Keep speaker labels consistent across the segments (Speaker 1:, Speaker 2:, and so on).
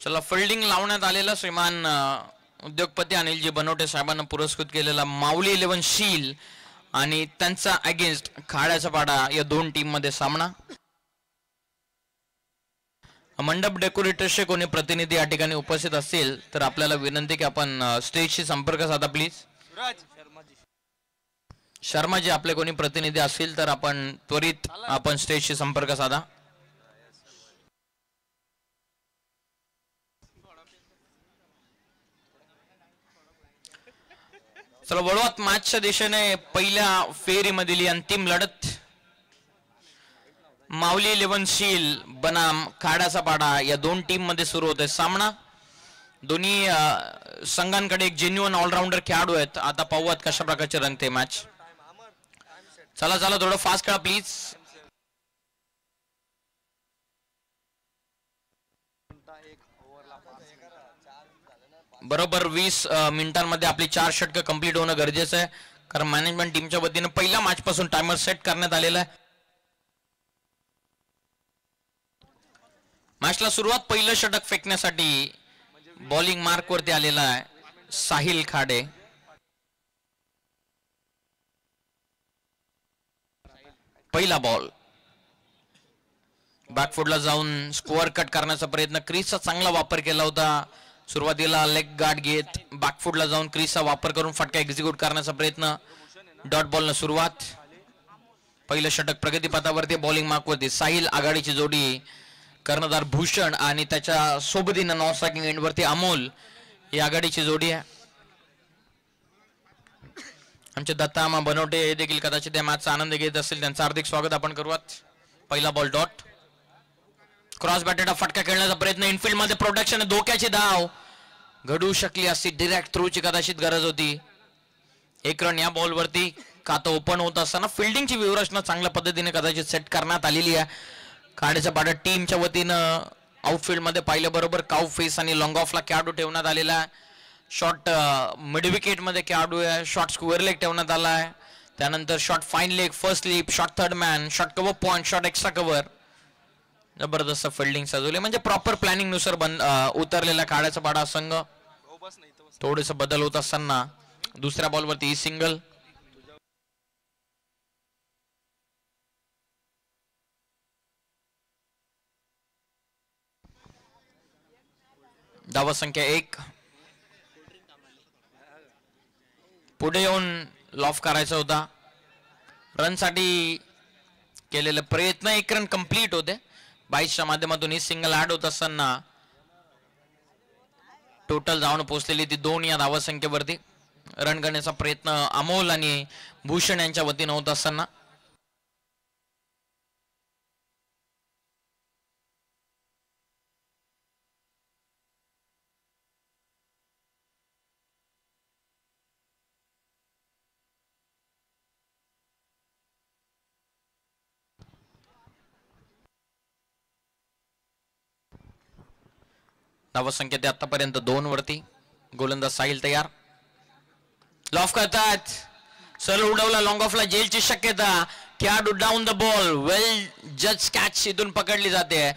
Speaker 1: चला फिल्डिंग लावण्यात आलेला श्रीमान उद्योगपती अनिलजी बनवटे साहेबांना पुरस्कृत केलेला माऊली 11 शील आणि त्यांचा अगेन्स्ट खाड्याचा पाडा या दोन टीम मध्ये सामना. मंडप डेकोरेटर्सचे कोणी प्रतिनिधी या ठिकाणी उपस्थित असतील तर आपल्याला विनंती की आपण स्टेजशी संपर्क साधा प्लीज. शर्माजी आपले कोणी प्रतिनिधी असतील तर आपण त्वरित आपण स्टेजशी संपर्क साधा. चला वळवत मॅचच्या दिशेने पहिल्या फेरीमधील अंतिम लढत माऊली 11 शील बनाम खाड्याचा पाडा या दोन टीम मध्ये सुरू होते सामना. दोन्ही संघांकडे एक जेन्युइन ऑलराऊंडर खेळाडू आहेत. आता पाहूयात कशा प्रकारचे रंगते मॅच. चला चला थोडं फास्ट खेळा प्लीज. बरोबर 20 मिनिटांमध्ये आपली 4 षटकं कंप्लीट होणं गरजेचं आहे कारण मॅनेजमेंट टीमच्या वतीने पहिल्या मॅच पासून टायमर सेट करण्यात आलेला आहे. मॅचला सुरुवात पहिलं षटक फेकण्यासाठी बॉलिंग मार्क वरती आलेला आहे साहिल खाडे. पहिला बॉल बॅकफुटला जाऊन स्कोअर कट करण्याचा प्रयत्न. क्रीजचा चांगला वापर केला होता. सुरुवातीला लेग गार्ड घेत बॅकफुटला जाऊन क्रीजचा वापर करून फटका एक्झिक्यूट करण्याचा प्रयत्न. डॉट बॉल न सुरुवात. पहिलं षटक प्रगतीपथावरती बॉलिंग मार्क वरती साहिल आघाडीची जोडी कर्णधार भूषण आणि त्याच्या सोबतीनं नॉन स्ट्रायकिंग एंड वरती अमोल ही आघाडीची जोडी आहे. आमचे दत्तामा बनवटे हे देखील कदाचित या मॅचचा आनंद घेत असतील. त्यांचं हार्दिक स्वागत आपण करूयात. पहिला बॉल डॉट. क्रॉस बॅटेडा फटका खेळण्याचा प्रयत्न. इनफिल्ड मध्ये प्रोटेक्शन. धोक्याची धाव घडू शकली असती. डिरेक्ट थ्रूची कदाचित गरज होती. एक रन या बॉलवरती. खातं ओपन होत असताना फिल्डिंगची व्यूहरचना चांगल्या पद्धतीने कदाचित सेट करण्यात आलेली आहे. खाड्याचा पाडा टीमच्या वतीनं आउटफील्ड मध्ये पाहिलं बरोबर काउ फेस आणि लॉंग ऑफला खेळाडू ठेवण्यात आलेला आहे. शॉर्ट मिड विकेट मध्ये खेळाडू आहे. शॉर्ट स्क्वेअर लेग ठेवण्यात आला आहे. त्यानंतर short fine leg, first sleep, short third man, short cover point, short extra cover. जबरदस्त फिल्डिंग सजवली म्हणजे प्रॉपर प्लॅनिंग नुसार उतरलेला खाड्याचा पाडा संघ. थोडेस बदल होत असताना दुसऱ्या बॉलवरती सिंगल. धावा संख्या 1. पुढे येऊन लॉफ करायचा होता. रन साठी केलेले प्रयत्न. 1 रन कंप्लीट होते. 22च्या माध्यमातून ही सिंगल ऍड होत असताना टोटल जाऊन पोहोचलेली ती 2 या धावा संख्येवरती. रन करण्याचा प्रयत्न अमोल आणि भूषण यांच्या वतीनं होत असताना धावसंख्या ते आतापर्यंत 2 वरती. गोलंदाज साहिल तयार. लॉफ करतात. सरळ उडवला. लॉंग ऑफला जेलची शक्यता. खेळाडू डाऊन द बॉल. वेल जज कॅच इथून पकडली जाते.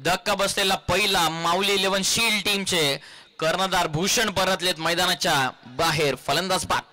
Speaker 1: धक्का बसलेला पहिला माऊली 11 शील टीमचे कर्णधार भूषण परतलेत मैदानाच्या बाहेर. फलंदाज बाद.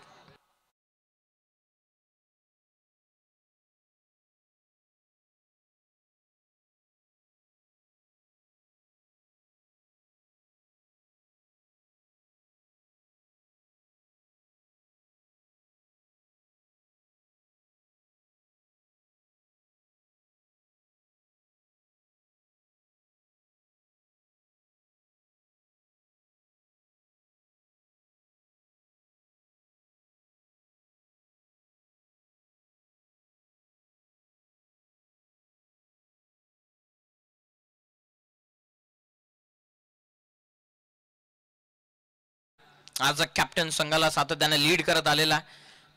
Speaker 1: आज कॅप्टन संघाला सातत्याने लीड करत आलेला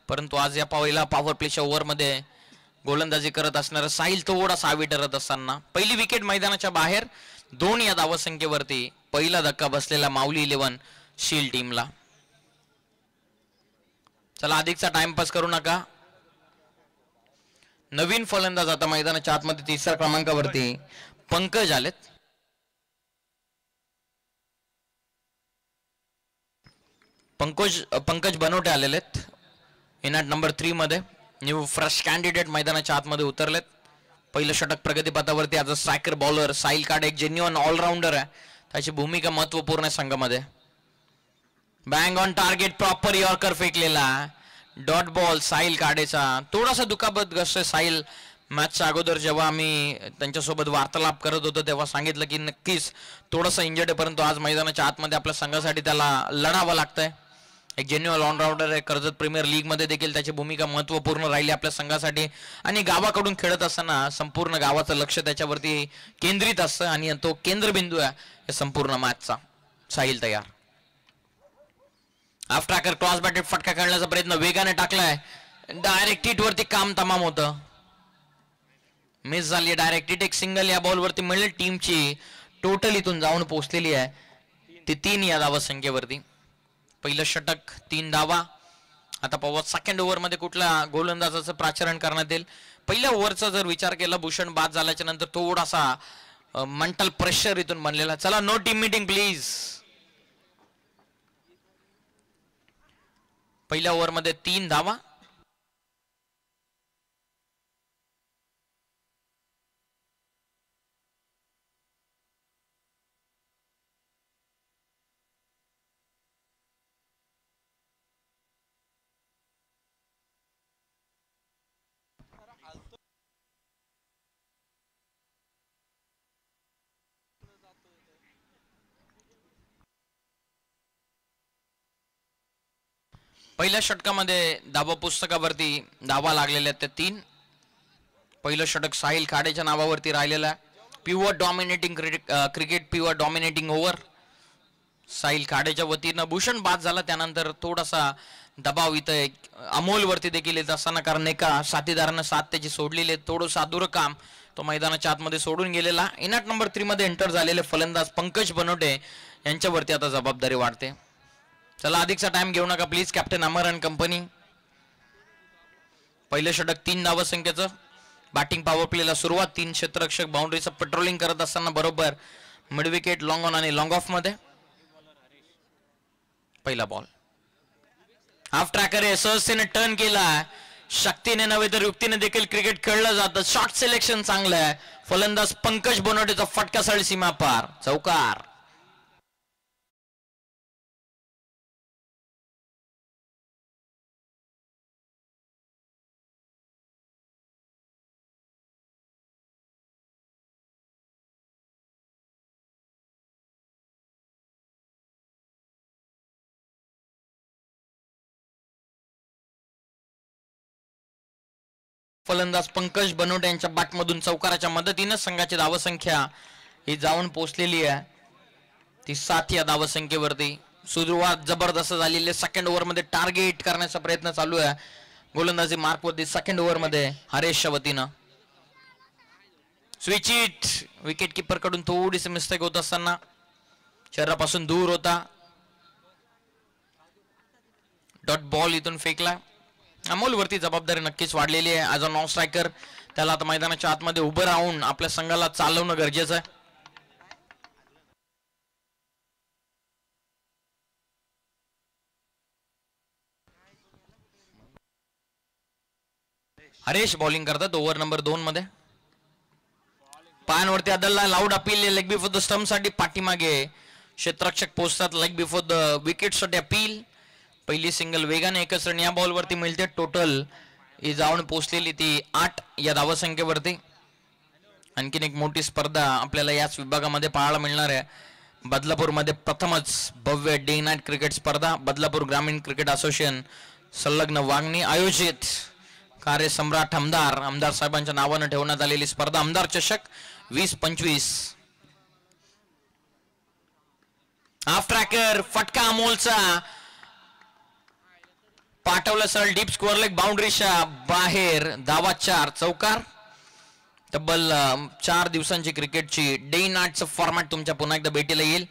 Speaker 1: परंतु आज या पहिला पॉवर प्लेच्या ओव्हरमध्ये गोलंदाजी करत असणारा साहिल थोडासा आवी ठरत असताना पहिली विकेट मैदानाच्या बाहेर. 2 या धावसंख्येवरती पहिला धक्का बसलेला माऊली 11 शील टीमला. चला अधिकचा टाइमपास करू नका. नवीन फलंदाज आता मैदानाच्या आतमध्ये 3ऱ्या क्रमांकावरती पंकज आलेत. पंकज बनवटे आलेले आहेत इनॅट नंबर 3 मध्ये. न्यू फ्रेश कॅन्डिडेट मैदानाच्या आतमध्ये उतरलेत. पहिलं षटक प्रगतीपथावरती. आज स्ट्रायकर बॉलर साहिल काडे एक जेन्युअन ऑलराऊंडर आहे. त्याची भूमिका महत्वपूर्ण आहे संघामध्ये. Bang on target proper yorker फेकलेला. डॉट बॉल साहिल काडेचा. थोडासा दुखापतग्रस्त साहिल. मॅचच्या अगोदर जेव्हा आम्ही त्यांच्यासोबत वार्तालाप करत होतो तेव्हा सांगितलं की नक्कीच थोडासा इंजर्ड आहे, परंतु आज मैदानाच्या आतमध्ये आपल्या संघासाठी त्याला लढावं लागतंय. एक जेन्युअल ऑलराऊंडर आहे. कर्जत प्रीमियर लीग मध्ये देखील त्याची भूमिका महत्वपूर्ण राहिली आपल्या संघासाठी. आणि गावाकडून खेळत असताना संपूर्ण गावाचं लक्ष त्याच्यावरती केंद्रित असतं आणि तो केंद्रबिंदू आहे संपूर्ण मॅचचा. साहिल तयार. हाफ ट्रॅकर क्रॉस बॅटेड फटका खेळण्याचा प्रयत्न वेगाने टाकलाय. डायरेक्ट हिट वरती काम तमाम होतं. मिस झाली डायरेक्ट हिट. एक सिंगल या बॉल वरती मिळेल. टीमची टोटल इथून जाऊन पोहोचलेली आहे ती 3 या धावा संख्येवरती. पहिलं षटक 3 धावा. आता पाहू सेकंड ओव्हर मध्ये कुठल्या गोलंदाजाचं प्राचरण करण्यात येईल. पहिल्या ओव्हरचा जर विचार केला भूषण बाद झाल्याच्या नंतर थोडासा मेंटल प्रेशर इथून बनलेला. चला नो टीम मीटिंग प्लीज. पहिल्या ओव्हर मध्ये 3 धावा. पहिल्या षटकामध्ये धावा पुस्तकावरती धावा लागलेल्या आहेत त्या 3. पहिलं षटक साहिल खाडेच्या नावावरती राहिलेलं आहे. Pure dominating cricket pure dominating over Sahil खाडेच्या वतीनं. भूषण बाद झाला त्यानंतर थोडासा दबाव इथं अमोल वरती देखील येत असताना, कारण एका साथीदारानं साथ त्याची सोडलेली आहे. थोडंसं अधुरं काम तो मैदानाच्या आतमध्ये सोडून गेलेला. इनॅट नंबर 3 मध्ये एंटर झालेले फलंदाज पंकज बनवटे यांच्यावरती आता जबाबदारी वाढते. चला अधिकचा टाइम घेऊ नका please captain Amar and company. पहिलं षटक 3 धावा संख्येचं. बॅटिंग पॉवर प्लेला सुरुवात. 3 क्षेत्ररक्षक बाउंड्रीचं पेट्रोलिंग करत असताना बरोबर मिड विकेट लॉंग ऑन आणि लॉंग ऑफ मध्ये. पहिला बॉल. हाफ ट्रॅकर आहे. सहजतेने टर्न केला. शक्तीने नव्हे तर युक्तीने देखील क्रिकेट खेळलं जातं. शॉट सिलेक्शन चांगलं आहे. फलंदाज पंकज बनवटेचा फटका सळ सीमा पार. चौकार. फलंदाज पंकज बनवटे यांच्या बॅटमधून चौकाराच्या मदतीने संघाची धावसंख्या ही जाऊन पोहोचलेली आहे ती 7 या धावसंख्येवरती. सुरुवात जबरदस्त झालेली. सेकंड ओव्हर मध्ये टार्गेट करण्याचा प्रयत्न चालू आहे गोलंदाजी मार्क वरती. सेकंड ओव्हर मध्ये हरेशच्या वतीनं स्विच इट. विकेट किपर कडून थोडीशी मिस्टेक होत असताना शरीरापासून दूर होता. डॉट बॉल इथून फेकला. अमोल वरती जबाबदारी नक्कीच वाढलेली आहे. ॲज अ नॉन स्ट्रायकर त्याला आता मैदानाच्या आतमध्ये उभं राहून आपल्या संघाला चालवणं गरजेचं आहे. हरेश बॉलिंग करतात ओव्हर नंबर 2 मध्ये. पायांवरती आदलला. Loud appeal. Leg before the stump साठी पाठीमागे क्षेत्ररक्षक पोहोचतात. लेग बिफोर द विकेट साठी अपील. पहिली सिंगल वेगाने एकच रन या बॉल वरती मिळते. टोटल ही जाऊन पोहोचलेली ती 8 या धावसंख्येवरती. आणखीन एक मोठी स्पर्धा आपल्याला याच विभागामध्ये पाहायला मिळणार आहे. बदलापूर मध्ये प्रथमच भव्य डे नाईट क्रिकेट स्पर्धा बदलापूर ग्रामीण क्रिकेट असोसिएशन संलग्न वागणी आयोजित कार्यसम्राट आमदार साहेबांच्या नावानं ठेवण्यात आलेली स्पर्धा आमदार चषक 2025. हाफ ट्रॅकर फटका अमोलचा. पाठवलं सरळ डीप स्कोअर लेग बाउंड्रीच्या बाहेर. धावा 4. चौकार. तब्बल 4 दिवसांची क्रिकेटची डे नाईटचं फॉर्मॅट तुमच्या पुन्हा एकदा भेटीला येईल.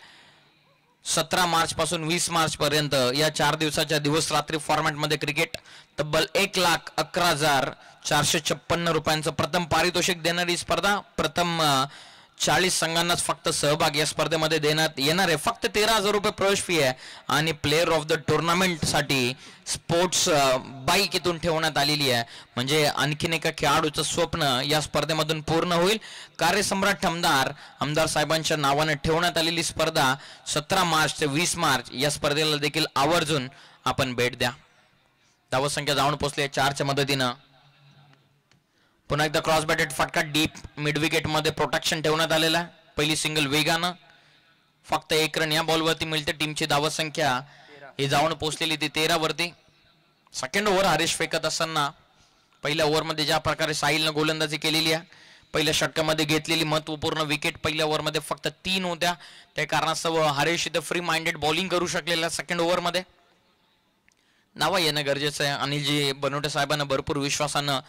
Speaker 1: 17 मार्च पासून 20 मार्च पर्यंत या 4 दिवसाच्या दिवस रात्री फॉर्मॅट मध्ये क्रिकेट. तब्बल 1,11,456 रुपयांचं प्रथम पारितोषिक देणारी स्पर्धा. प्रथम 40 संघांनाच फक्त सहभाग या स्पर्धेमध्ये देण्यात येणार आहे. फक्त 13,000 रुपये प्रवेश फी आहे आणि प्लेअर ऑफ द टुर्नामेंट साठी स्पोर्ट्स बाईक इथून ठेवण्यात आलेली आहे. म्हणजे आणखीन एका खेळाडूचं स्वप्न या स्पर्धेमधून पूर्ण होईल. कार्यसम्राट आमदार साहेबांच्या नावाने ठेवण्यात आलेली स्पर्धा 17 मार्च ते 20 मार्च या स्पर्धेला देखील आवर्जून आपण भेट द्या. धावसंख्या जाऊन पोहोचली 4च्या मदतीनं. पुन्हा एकदा क्रॉस बॅटेड फटका डीप मिड विकेट मध्ये प्रोटेक्शन ठेवण्यात आलेला आहे. पहिली सिंगल वेगानं फक्त 1 रन या बॉलवरती मिळते. टीमची धावसंख्या ही जाऊन पोहोचलेली ती 13 वरती. सेकंड ओव्हर हरीश फेकत असताना पहिल्या ओव्हरमध्ये ज्या प्रकारे साहिलनं गोलंदाजी केलेली आहे, पहिल्या षटकामध्ये घेतलेली महत्वपूर्ण विकेट पहिल्या ओव्हरमध्ये फक्त 3 होत्या. त्या कारणास्तव हरीश इथे फ्री माइंडेड बॉलिंग करू शकलेला सेकंड ओव्हरमध्ये. नावा येणं गरजेचं आहे. अनिलजी बनवटे साहेबांना भरपूर विश्वासानं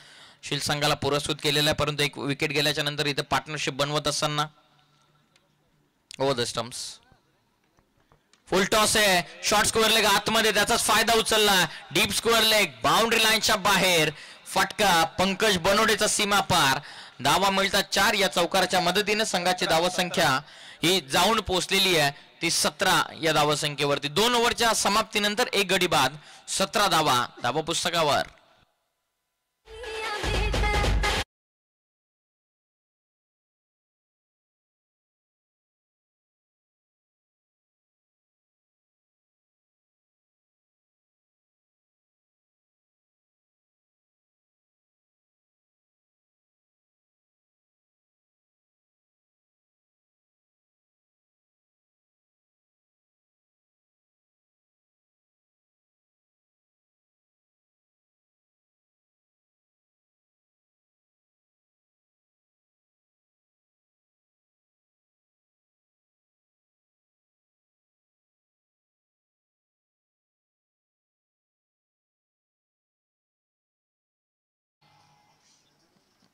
Speaker 1: शील संघाला पुरस्कृत केलेला आहे, परंतु एक विकेट गेल्याच्या नंतर इथे पार्टनरशिप बनवत असताना over the stumps full toss आहे. शॉर्ट स्क्वेअर लेग आतमध्ये त्याचाच फायदा उचलला. डीप स्क्वेअर लेग बाउंड्री लाईनच्या बाहेर फटका पंकज बनवडेचा सीमा पार. धावा मिळतात 4. या चौकाराच्या मदतीने संघाची धावसंख्या ही जाऊन पोहोचलेली आहे ती 17 या धावसंख्येवरती. 2 ओव्हरच्या समाप्तीनंतर 1 गडी बाद 17 धावा धावा पुस्तकावर.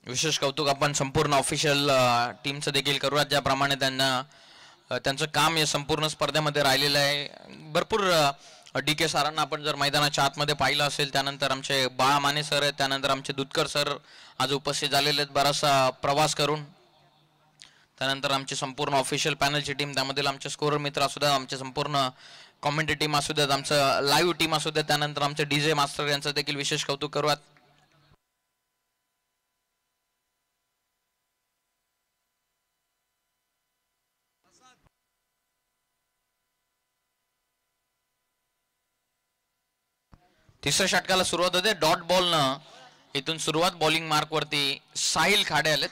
Speaker 1: विशेष कौतुक आपण संपूर्ण ऑफिशियल टीमचं देखील करूयात, ज्याप्रमाणे त्यांचं काम या संपूर्ण स्पर्धेमध्ये राहिलेलं आहे. भरपूर DK सरांना आपण जर मैदानाच्या आतमध्ये पाहिलं असेल, त्यानंतर आमचे बाळा माने सर आहेत, त्यानंतर आमचे दुधकर सर आज उपस्थित झालेले आहेत बराचसा प्रवास करून. त्यानंतर आमची संपूर्ण ऑफिशियल पॅनलची टीम, त्यामधील आमचे स्कोरर मित्र असू द्या, आमचे संपूर्ण कॉमेंट्री टीम असू द्यात, आमचं लाईव्ह टीम असू द्या, त्यानंतर आमचे DJ मास्टर यांचं देखील विशेष कौतुक करूयात. तिसऱ्या षटकाला सुरुवात होते. डॉट बॉलनं इथून सुरुवात. बॉलिंग मार्क वरती साहिल खाडे आलेत.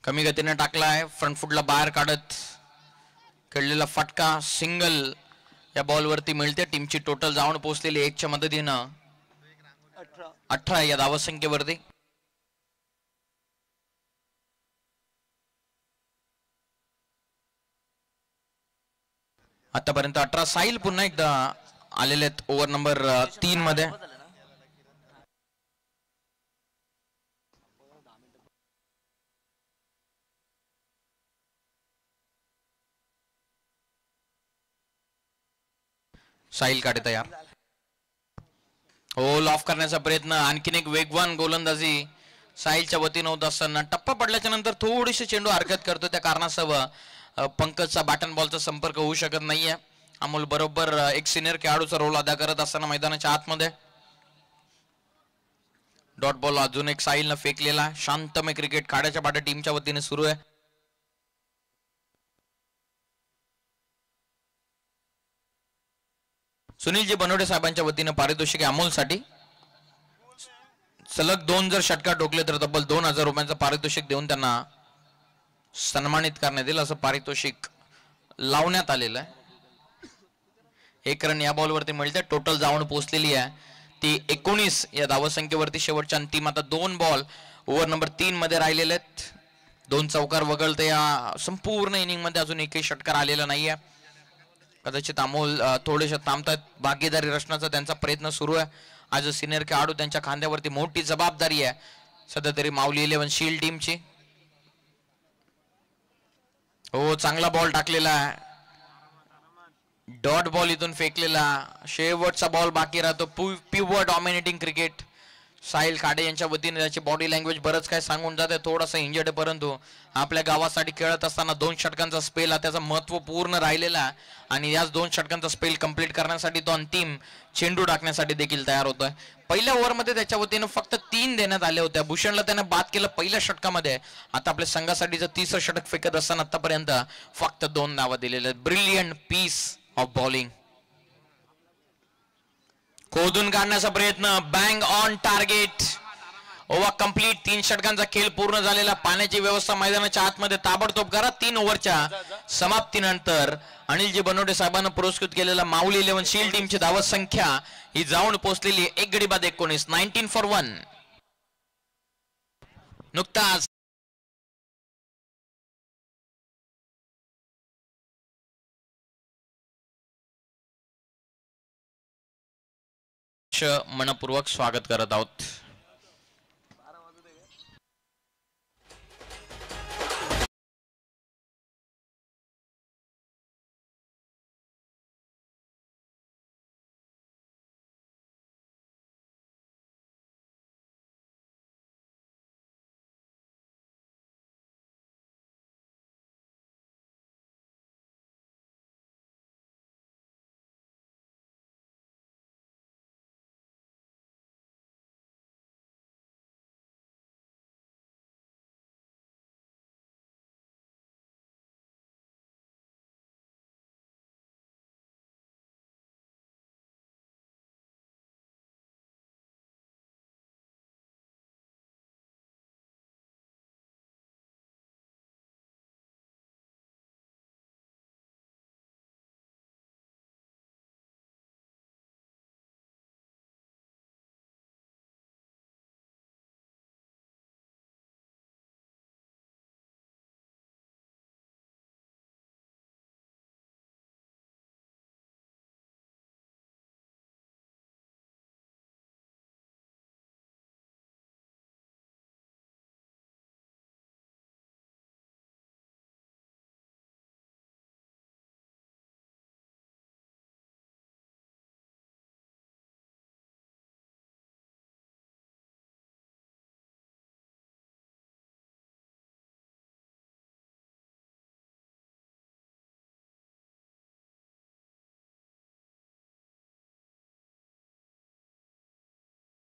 Speaker 1: कमी गतीने टाकलाय, फ्रंट फुटला बाहेर काढत खेळलेला फटका सिंगल या बॉलवरती मिळते. टीमची टोटल जाऊन पोहोचलेली 1च्या मदतीनं 18 या धावसंख्येवरती. आतापर्यंत 18. साहिल पुन्हा एकदा आलेले आहेत ओव्हर नंबर 3 मध्ये. साहिल काढे तयार. होल ऑफ करण्याचा प्रयत्न, आणखीन एक वेगवान गोलंदाजी साहिलच्या वतीनं होत असताना टप्पा पडल्याच्या नंतर थोडीशी चेंडू हरकत करतो. त्या कारणास्तव पंकजचा बॅटन बॉलचा संपर्क होऊ शकत नाहीये. अमोल बरोबर एक सिनियर खेळाडूचा रोल अदा करत असताना मैदानाच्या आतमध्ये. डॉट बॉल अजून एक साहिलनं फेकलेला. शांतमय क्रिकेट खाड्याच्या पाट्या टीमच्या वतीने सुरू आहे. सुनीलजी बनवडे साहेबांच्या वतीने पारितोषिक अमोलसाठी. सलग 2 जर षटकार ठोकले तर तब्बल 2,000 रुपयांचं पारितोषिक देऊन त्यांना सन्मानित करण्यात येईल असं पारितोषिक लावण्यात आलेलं आहे. 1 रन या बॉलवरती मिळते. टोटल जाऊन पोहोचलेली आहे ती 19 या धावसंख्येवरती. शेवटच्या अंतिम आता 2 बॉल ओव्हर नंबर 3 मध्ये राहिलेले आहेत. 2 चौकार वगळते या संपूर्ण इनिंग मध्ये अजून एकही षटकार आलेला नाहीये. कदाचित अमोल थोडेसे थांबतात. भागीदारी रचण्याचा त्यांचा प्रयत्न सुरू आहे. आज सिनियर खेळाडू त्यांच्या खांद्यावरती मोठी जबाबदारी आहे. सध्या तरी माऊली 11 शील्ड टीमची. हो चांगला बॉल टाकलेला आहे. डॉट बॉल इथून फेकलेला. शेवटचा बॉल बाकी राहतो. Pure dominating cricket. Sahil Khade यांच्या वतीने त्याची बॉडी लँग्वेज बरंच काय सांगून जाते. थोडासा इंजर्ड परंतु आपल्या गावासाठी खेळत असताना 2 षटकांचा स्पेल हा त्याचा महत्वपूर्ण राहिलेला आणि याच 2 षटकांचा स्पेल कंप्लीट करण्यासाठी तो अंतिम चेंडू टाकण्यासाठी देखील तयार होतोय. पहिल्या ओव्हरमध्ये त्याच्या वतीनं फक्त 3 देण्यात आले होते. भूषणला त्याने बाद केलं पहिल्या षटकामध्ये. आता आपल्या संघासाठी जर 30 षटक फेकत असताना आतापर्यंत फक्त 2 नावं दिलेले. Brilliant piece of bowling. खोदून काढण्याचा प्रयत्न. Bang on target. Over complete. 3 षटकांचा खेळ पूर्ण झालेला. पाण्याची व्यवस्था मैदानाच्या आतमध्ये ताबडतोब करा. 3 ओव्हरच्या समाप्तीनंतर अनिलजी बनवडे साहेबांना पुरस्कृत केलेला माऊली 11 शील्ड टीमची धावत संख्या ही जाऊन पोहोचलेली 1 गडी बाद 19. 19 for 1. नुकताच मनपूर्वक स्वागत करत आहोत.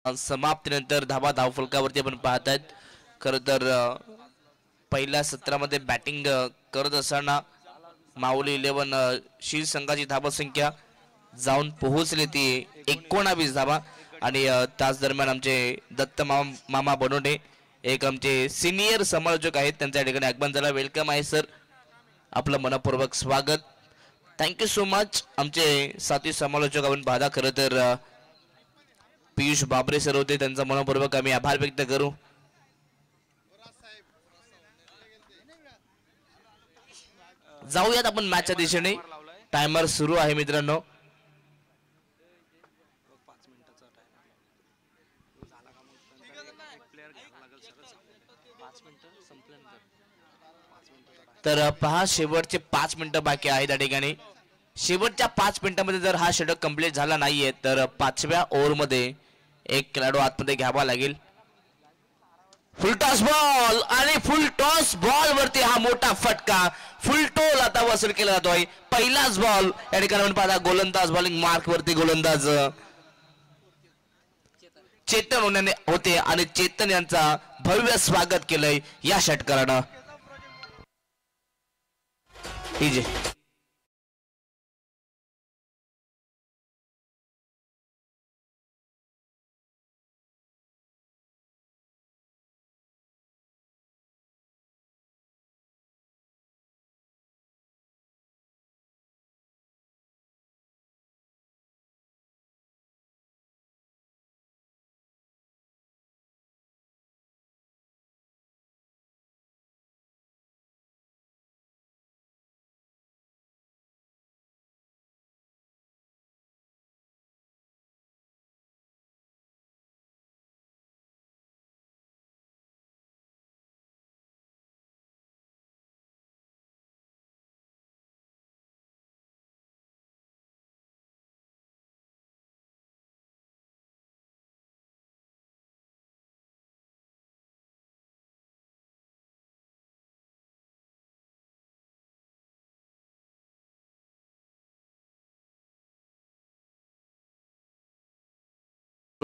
Speaker 2: समाप्तीनंतर धाबा धावफलकावरती आपण पाहतायत. खरं तर पहिल्या सत्रामध्ये बॅटिंग करत असताना माऊली 11 शील संघाची धाबा संख्या जाऊन पोहोचली ती 19 धाबा आणि त्याच दरम्यान आमचे दत्त मामा बनोडे एक आमचे सिनियर समालोचक आहेत. त्यांच्या ठिकाणी आगमन झाला. वेलकम आहे सर. आपलं मनपूर्वक स्वागत. Thank you so much. आमचे साथी समालोचक आपण पाहता. खरं तर पियुष बाबरे सर होते. त्यांचा मनपूर्वक आम्ही आभार व्यक्त करू. जाऊयात आपण मॅचच्या दिशेने. टायमर सुरू आहे मित्रांनो. तर पहा शेवटचे 5 मिनिटं बाकी आहेत त्या ठिकाणी. शेवटच्या 5 मिनिटांमध्ये जर हा षटक कंप्लीट झाला नाहीये तर 5व्या ओव्हरमध्ये एक खेळाडू आतमध्ये घ्यावा लागेल. फुल टॉस बॉल आणि फुल टॉस बॉल वरती हा मोठा फटका. फुल टोल आता वसूल केला जातोय. पहिलाच बॉल या ठिकाणी आपण पाहता. गोलंदाज बॉलिंग मार्क वरती गोलंदाज चेतन होते आणि चेतन यांचा भव्य स्वागत केलंय या षटकारानं.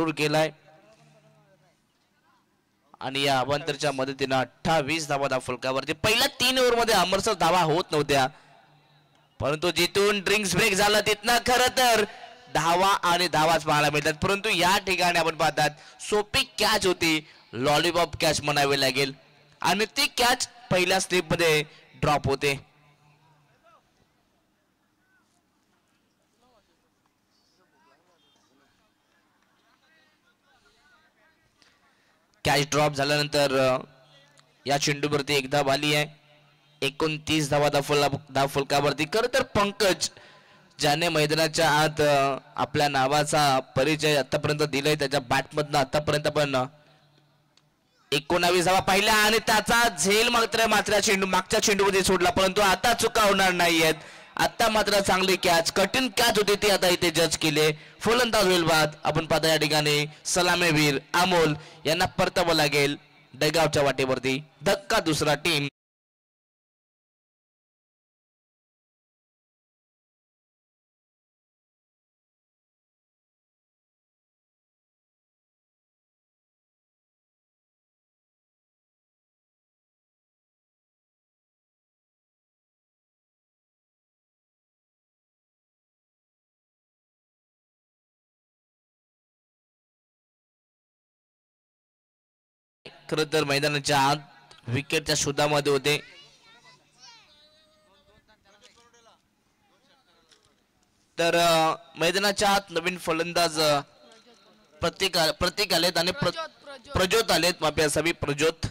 Speaker 2: जरूर केलाय आणि या अवांतरच्या मदतीनं 28 धावा फलकावरती. पहिल्या 3 ओव्हरमध्ये अमरसर धावा होत नव्हत्या, परंतु जिथून ड्रिंक्स ब्रेक झाला तिथनं खरं तर धावा आणि धावाच पाहायला मिळतात. परंतु या ठिकाणी आपण पाहतात सोपी कॅच होती, लॉलीपॉप कॅच म्हणावी लागेल आणि ती कॅच पहिल्या स्लिप मध्ये ड्रॉप होते. कॅच ड्रॉप झाल्यानंतर या चेंडूवरती एक धाव आली आहे. 29 धाव फलकावरती. खरं तर पंकज ज्याने मैदानाच्या आत आपल्या नावाचा परिचय आतापर्यंत दिलाय, त्याच्या बॅटमधनं आतापर्यंत पण 19 धावा पाहिल्या आणि त्याचा झेल मात्र चेंडू मागच्या चेंडूमध्ये सोडला, परंतु आता चुका होणार नाहीयेत. आता मात्र चांगली कॅच, कठीण कॅच होती ती आता इथे जज केले. फलंदाज होईल बाद. आपण पाहता या ठिकाणी सलामीवीर अमोल यांना परतावं लागेल डगआउटच्या वाटेवरती. धक्का दुसरा टीम. खरं तर मैदानाच्या आत विकेटच्या शोधामध्ये होते. तर मैदानाच्या आत नवीन फलंदाज प्रतीक आलेत आणि प्रज्योत आलेत. माफी असावी, प्रज्योत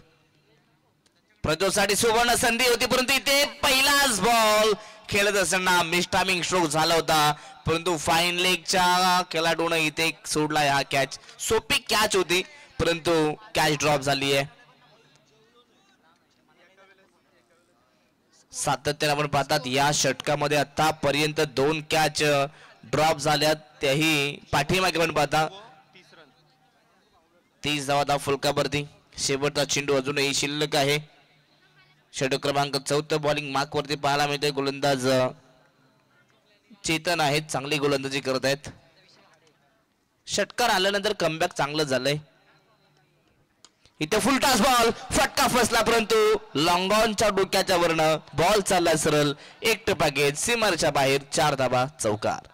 Speaker 2: साठी सुवर्ण संधी होती, परंतु इथे पहिलाच बॉल खेळत असताना मिस्टामिंग स्ट्रोक झाला होता, परंतु फाईन लेगच्या खेळाडूने इथे सोडला हा कॅच. सोपी कॅच होती, परंतु कॅच ड्रॉप झाली आहे. सातत्याने आपण पाहतात या षटकामध्ये आतापर्यंत 2 कॅच ड्रॉप झाल्यात, त्याही पाठीमागे पण पाहता 30 धावा फलकावरती. शेवटचा चेंडू अजूनही शिल्लक आहे. षटक क्रमांक 4 बॉलिंग मार्क वरती पाहायला मिळते. गोलंदाज चेतन आहेत, चांगली गोलंदाजी करत आहेत. षटकार आल्यानंतर कमबॅक चांगलं झालंय. इथे फुल टॉस बॉल, फटका फसला, परंतु लॉंग ऑनच्या डोक्याच्या वरनं बॉल चालला सरळ एक टप्पा घेत सीमारच्या बाहेर. 4 धावा चौकार.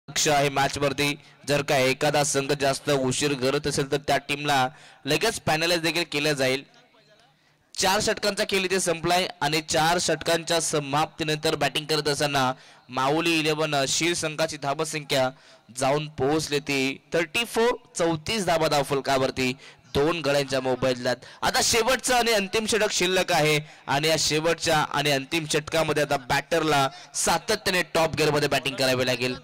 Speaker 2: आहे मॅच वरती. जर का एखादा संघ जास्त उशीर करत असेल तर त्या टीमला लगेच पॅनलाइज देखील केलं जाईल. 4 षटकांचा खेळ इथे संपलाय आणि 4 षटकांच्या समाप्तीनंतर बॅटिंग करत असताना माऊली 11 शीर संघाची धावसंख्या जाऊन पोहोचली ती 34 धावा फलकावरती. 2 गड्यांच्या मोबाईलात. आता शेवटचं आणि अंतिम षटक शिल्लक आहे आणि या शेवटच्या आणि अंतिम षटकामध्ये आता बॅटरला सातत्याने टॉप गिअर मध्ये बॅटिंग करावी लागेल.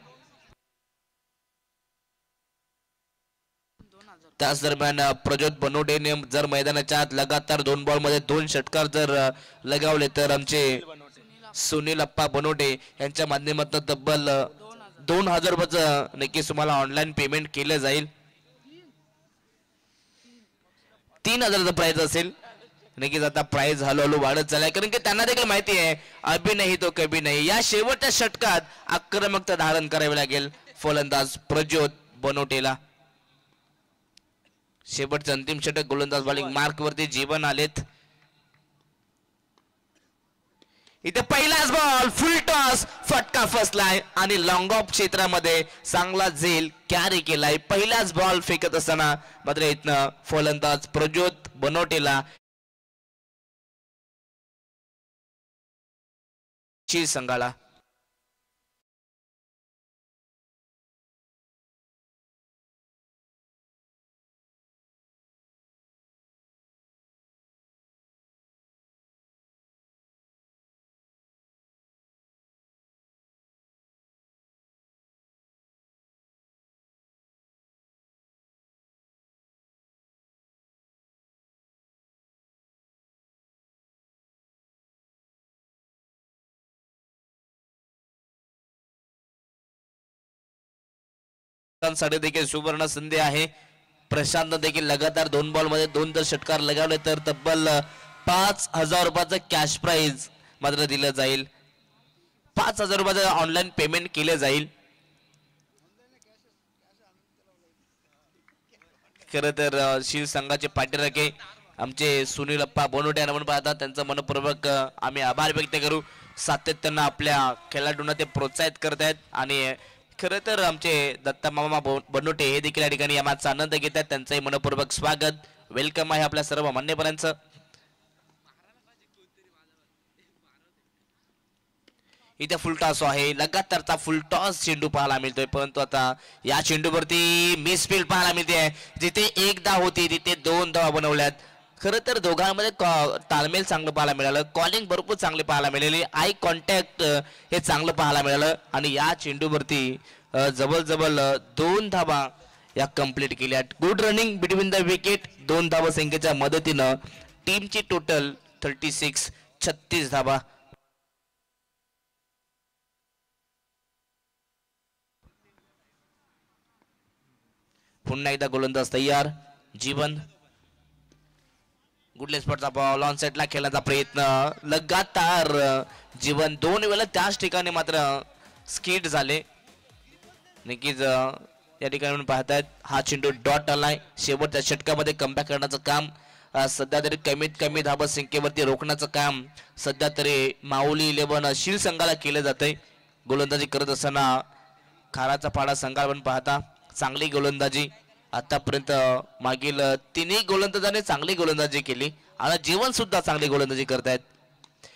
Speaker 2: त्याच दरम्यान प्रज्योत बनोटेने जर मैदानाच्या आत लगातार 2 बॉल मध्ये 2 षटकार जर लगावले तर आमचे सुनील अप्पा बनोटे यांच्या माध्यमातून तब्बल 2000 रुपयाचं नक्कीच तुम्हाला ऑनलाईन पेमेंट केलं जाईल. 3000चं प्राइस असेल. नक्कीच आता प्राइस हळूहळू वाढत चाललाय, कारण की त्यांना देखील माहिती आहे अभी नाही तो कभी नाही. या शेवटच्या षटकात आक्रमकता धारण करावी लागेल फलंदाज प्रज्योत बनोटेला. शेवटचं अंतिम षटक. गोलंदाज बॉलिंग मार्क वरती जीवन आलेत. इथे पहिलाच बॉल, फुल टॉस, फटका फसलाय आणि लॉंग ऑफ क्षेत्रामध्ये चांगला झेल कॅरी केलाय. पहिलाच बॉल फेकत असताना मात्र इथनं फलंदाज प्रज्योत बनोटेला संघाला साठी देखील सुवर्ण संधी आहे. प्रशांत देखील लगातार 2 बॉल मध्ये 2 जर षटकार लगावले तर तब्बल 5,000 रुपयाचं कॅश प्राइज मात्र दिलं जाईल. 5,000 रुपयाचं ऑनलाईन पेमेंट केलं जाईल. खरं तर शील संघाचे पाठीराखे आमचे सुनील अप्पा बोनोटे यांना पाहतात त्यांचं मनपूर्वक आम्ही आभार व्यक्त करू. सातत्यानं आपल्या खेळाडूंना ते प्रोत्साहित करत आहेत आणि खरं तर आमचे दत्ता मामा बनोटे हे देखील या ठिकाणी या मॅचचा आनंद घेत आहेत. त्यांचंही मनपूर्वक स्वागत वेलकम आहे आपल्या सर्व मान्यवरांचं. इथे फुल टॉस आहे. लगातारचा फुल टॉस चेंडू पाहायला मिळतोय परंतु आता या चेंडूवरती मिसफील्ड पाहायला मिळते. जिथे 1 धाव होती तिथे 2 धावा बनवल्यात. खरं तर दोघांमध्ये ताळमेळ चांगलं पाहायला मिळालं. कॉलिंग भरपूर चांगली पाहायला मिळाली. आय कॉन्टॅक्ट हे चांगलं पाहायला मिळालं आणि या चेंडूवरती जवळ 2 धावा या कंप्लीट केल्या. Good running between the wicket. 2 धावा संख्येच्या मदतीनं टीमची टोटल 36 धावा. पुन्हा एकदा गोलंदाज तयार. जीवन गुडले स्पॉटचा बॉल ऑन सेटला खेळण्याचा प्रयत्न. लगातार जीवन 2 वेळा त्याच ठिकाणी मात्र स्किड झाले. नक्कीच या ठिकाणी पाहतायत हा चेंडू डॉट आलाय. शेवटच्या षटकामध्ये कमबॅक करण्याचं काम सध्या तरी कमीत कमी धाबा संख्येवरती रोखण्याचं काम सध्या तरी माऊली 11 शील संघाला केलं जातंय. गोलंदाजी करत असताना खाराचा पाडा संघाला पण पाहता चांगली गोलंदाजी आतापर्यंत मागील 3 गोलंदाजांनी चांगली गोलंदाजी केली. आता जीवन सुद्धा चांगली गोलंदाजी करतायत.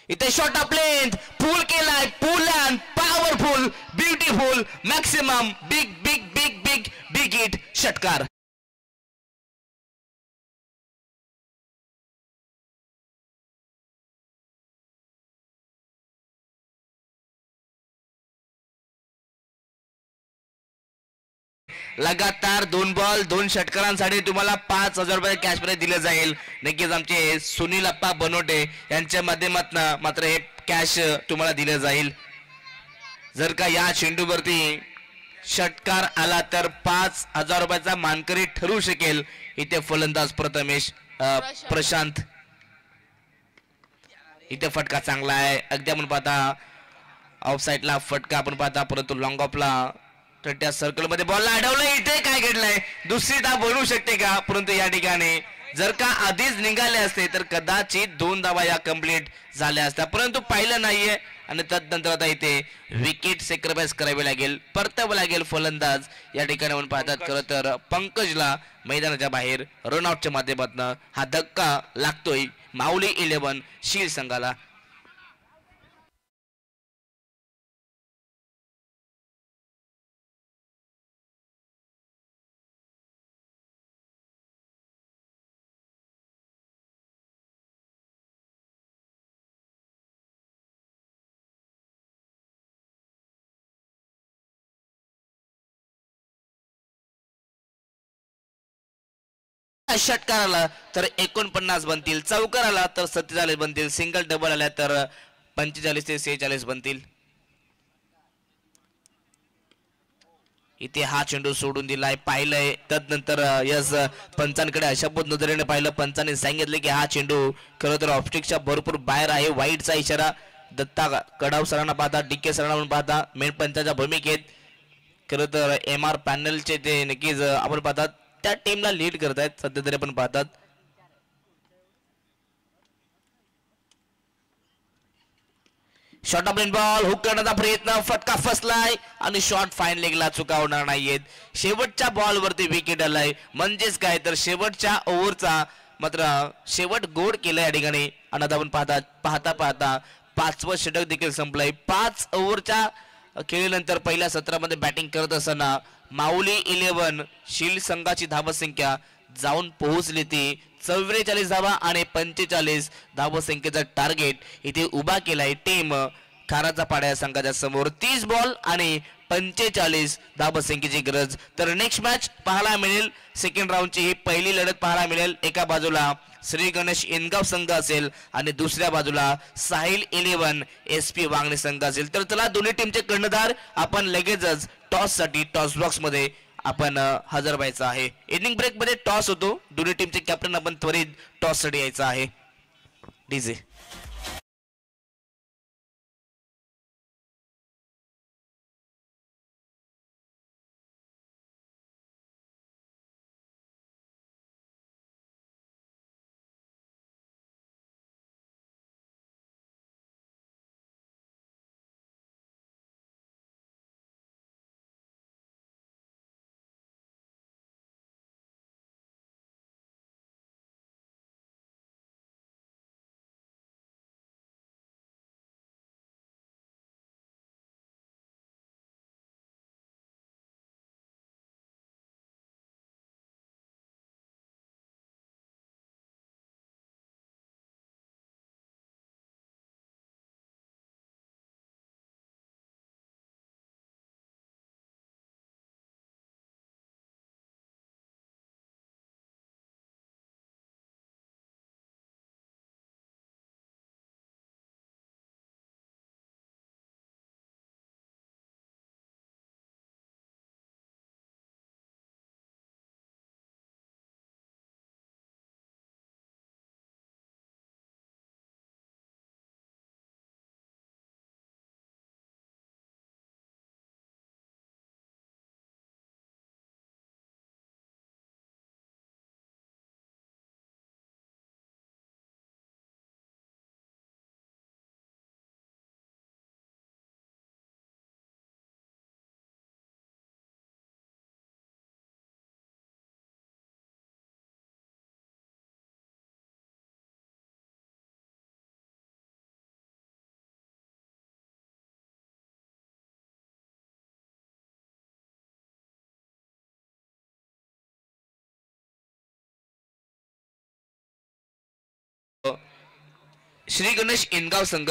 Speaker 2: इथे शॉट ऑफ लेंथ फुल केलाय. फुल and powerful beautiful maximum big big big big big hit षटकार. लगातार 2 बॉल 2 षटकारांसाठी तुम्हाला 5,000 रुपये कॅश प्राइज दिले जाईल. नक्कीच आमचे सुनील अप्पा बनोटे यांच्या माध्यमातून मात्र हे कॅश तुम्हाला दिले जाईल. जर का या चेंडूवरती षटकार आला तर 5,000 रुपयाचा मानकरी ठरू शकेल. इथे फलंदाज प्रशांत. इथे फटका चांगला आहे. अगदी आपण पाहता ऑफ साइडला फटका आपण पाहता परंतु लॉंग ऑफला त्या सर्कल मध्ये बॉलला अडवलं. इथे काय घडलंय दुसरी धाव बनवू शकते का परंतु या ठिकाणी जर का आधीच निघाले असते तर कदाचित 2 धावा या कंप्लीट झाल्या असत्या परंतु पाहिलं नाहीये आणि तदनंतर आता इथे विकेट सॅक्रिफाइस करावी लागेल. परतावं लागेल फलंदाज या ठिकाणी आपण पाहतात. खरं तर पंकजला मैदानाच्या बाहेर रनआउटच्या माध्यमातून हा धक्का लागतोय माऊली 11 शील संघाला. षटकार आला तर 49 बनतील. चौकार आला तर 47 बनतील. सिंगल डबल आला तर 45 ते 46 बनतील. इथे हा चेंडू सोडून दिलाय. पाहिलंय तदनंतर यस पंचांकडे अशाबद्ध नजरेने पाहिलं. पंचाने सांगितले की हा चेंडू खरं तर ऑफस्टिकच्या भरपूर बाहेर आहे. वाईटचा इशारा दत्ता कडाव सरांना पाहता DK सरांना पण पाहता मेन पंचाच्या भूमिकेत. खरं तर MR पॅनलचे ते नक्कीच आपण पाहतात त्या टीमला लीड करतायत सध्या तरी आपण पाहतात. शॉर्ट ऑफ बॉल हुक करण्याचा प्रयत्न. फटका फसलाय आणि शॉट फाईन लेगला चुका होणार नाहीयेत. शेवटच्या बॉल वरती विकेट आलाय म्हणजेच काय तर शेवटच्या ओव्हरचा मात्र शेवट गोड केलं या ठिकाणी. आणि आता आपण पाहता 5वं षटक देखील संपलंय. 5 ओव्हरच्या खेळीनंतर पहिल्या सत्रामध्ये बॅटिंग करत असताना माऊली 11 शील संघाची धावसंख्या जाऊन पोहोचली ती 44 धावा आणि 45 धावसंख्येचा टार्गेट इथे उभा केलाय टीम खाराचा पाड्या संघाच्या समोर. 30 बॉल आणि 45 धावसंख्येची गरज. तर नेक्स्ट मॅच पाहायला मिळेल. सेकंड राऊंडची ही पहिली लढत पाहायला मिळेल. एका बाजूला श्री गणेश इनगाव संघ असेल आणि दुसऱ्या बाजूला साहिल 11 SP वांगणे संघ असेल. तर चला दोन्ही टीमचे कर्णधार आपण लगेचच टॉस साठी टॉस बॉक्स मध्ये आपण हजर व्हायचं आहे. इनिंग ब्रेक मध्ये टॉस होतो. दोन्ही टीमचे कॅप्टन आपण त्वरित टॉस साठी यायचं आहे. डीजे श्री गणेश इनगाव संघ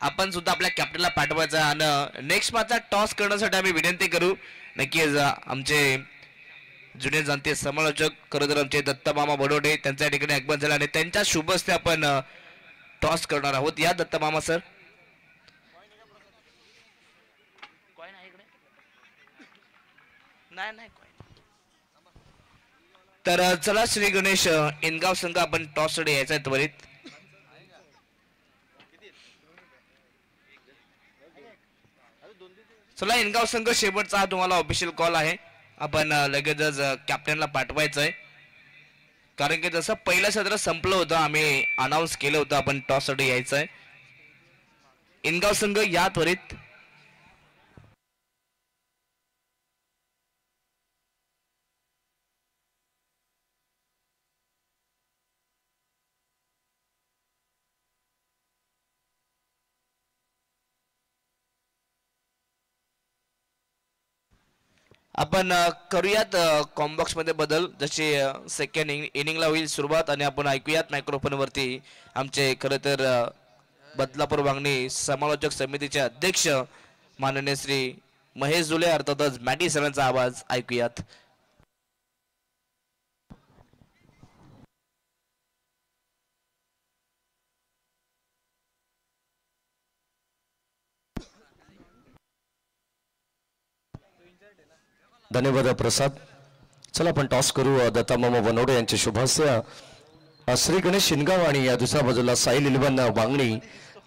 Speaker 2: आपण सुद्धा आपल्या कॅप्टनला पाठवायचा आणि नेक्स्ट मॅचचा टॉस करण्यासाठी आम्ही विनंती करू. नक्कीच आमचे जुने जाणते समालोचक खरं तर आमचे दत्ता मामा बडोडे त्यांच्या ठिकाणी आगमन झालं आणि त्यांच्या शुभ हस्ते आपण टॉस करणार आहोत. या दत्ता मामा सर. तर चला श्री गणेश इनगाव संघ आपण टॉस साठी यायचा आहे त्वरित. चला इनगाव संघ शेवटचा हा तुम्हाला ऑफिशियल कॉल आहे. आपण लगेचच कॅप्टनला पाठवायचं आहे कारण की जसं पहिलं सत्र संपलं होतं आम्ही अनाऊन्स केलं होतं आपण टॉस साठी यायचं आहे. इनगाव संघ या त्वरित. आपण करूयात कॉम्बॉक्स मध्ये बदल जसे सेकंड इनिंगला होईल सुरुवात आणि आपण ऐकूयात मायक्रोफोन वरती आमचे खरं तर बदलापूर वांगणी समालोचक समितीचे अध्यक्ष माननीय श्री महेश जुले अर्थातच मॅटी सरांचा आवाज ऐकूयात.
Speaker 3: धन्यवाद प्रसाद. चला आपण टॉस करू. दत्ता मामा बनवडे यांचे शुभास्य श्री गणेश शिनगाव आणि या दुसऱ्या बाजूला साईल इलेव्हन वांगणी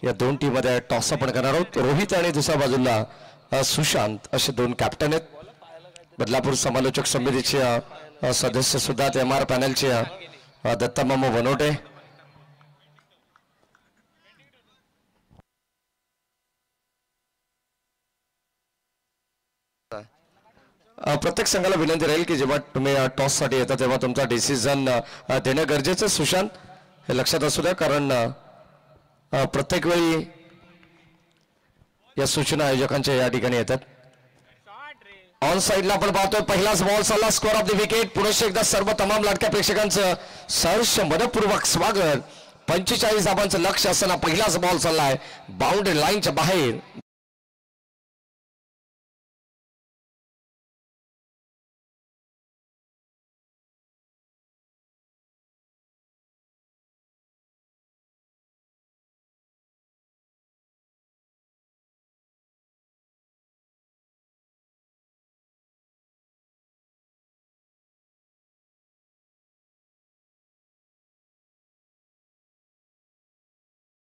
Speaker 3: या दोन टीम मध्ये टॉस आपण करणार आहोत. रोहित आणि दुसऱ्या बाजूला सुशांत असे दोन कॅप्टन आहेत. बदलापूर समालोचक समितीचे सदस्य सुद्धा एम आर पॅनलचे दत्ता मामा बनवडे. प्रत्येक संघाला विनंती राहील की जेव्हा तुम्ही टॉस साठी येता तेव्हा तुमचा डिसिजन देणं गरजेचं. सुशांत हे लक्षात असू द्या कारण प्रत्येक वेळी या सूचना आयोजकांच्या या ठिकाणी येतात. ऑन साइडला आपण पाहतोय पहिलाच बॉल चालला. Score of the wicket. पुढे एकदा सर्व तमाम लाडक्या प्रेक्षकांचं सहर्ष मनपूर्वक स्वागत. 45 धावांचं लक्ष असताना पहिलाच बॉल चाललाय बाउंड्री लाईनच्या बाहेर.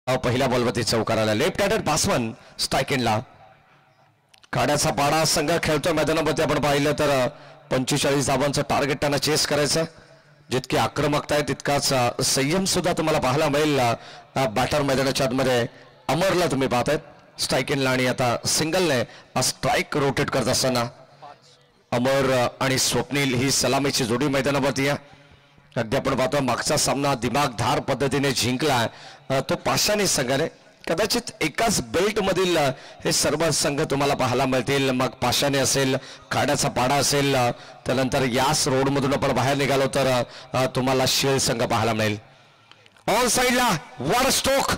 Speaker 3: पहिल्या बॉलवरती चौकार आला. लेफ्ट हँडेड बासवन स्ट्राईक एंडला. काड्याचा पाडा संघ खेळतोय मैदानामध्ये. आपण पाहिलं तर 45 धावांचं टार्गेट त्यांना चेस करायचं. जितकी आक्रमकता आहे तितकाच संयम सुद्धा तुम्हाला पाहायला मिळेल. बॅटर मैदानाच्या आतमध्ये अमरला तुम्ही पाहतायत स्ट्राईक एंडला. आणि आता सिंगलने स्ट्राईक रोटेट करत असताना अमर आणि स्वप्नील ही सलामीची जोडी मैदानावरती आहे. अगदी आपण पाहतो मागचा सामना दिमागधार पद्धतीने जिंकला तो पाषाणी संघाने. कदाचित एकाच बेल्ट मधील हे सर्व संघ तुम्हाला पाहायला मिळतील. मग पाषाणी असेल, खाड्याचा पाडा असेल, त्यानंतर यास रोड मधून आपण बाहेर निघालो तर तुम्हाला शेल संघ पाहायला मिळेल. ऑन साइडला वॉर stroke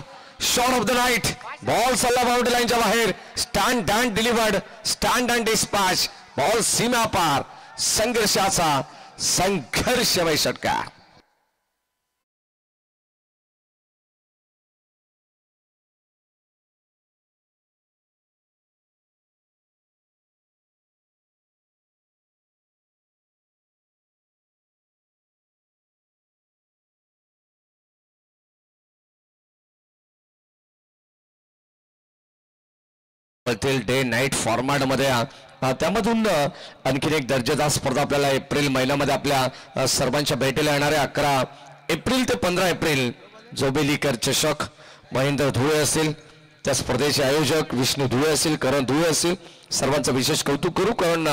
Speaker 3: shot of the night. Ball सल्ला बाउंड्री लाईनच्या बाहेर. Stand and delivered, stand and dispatch. Ball सीमा पार. संघर्षाचा संघर्षमय षटकार. डे नाईट फॉर्मॅट मध्ये त्यामधून आणखीन एक दर्जेदार स्पर्धा आपल्याला एप्रिल महिन्यामध्ये आपल्या सर्वांच्या भेटीला येणारे 11 एप्रिल ते 15 एप्रिल जोबेलीकर चषक. महेंद्र धुळे असतील त्या स्पर्धेचे आयोजक, विष्णू धुळे असतील, करण धुळे असतील. सर्वांचं विशेष कौतुक करू कारण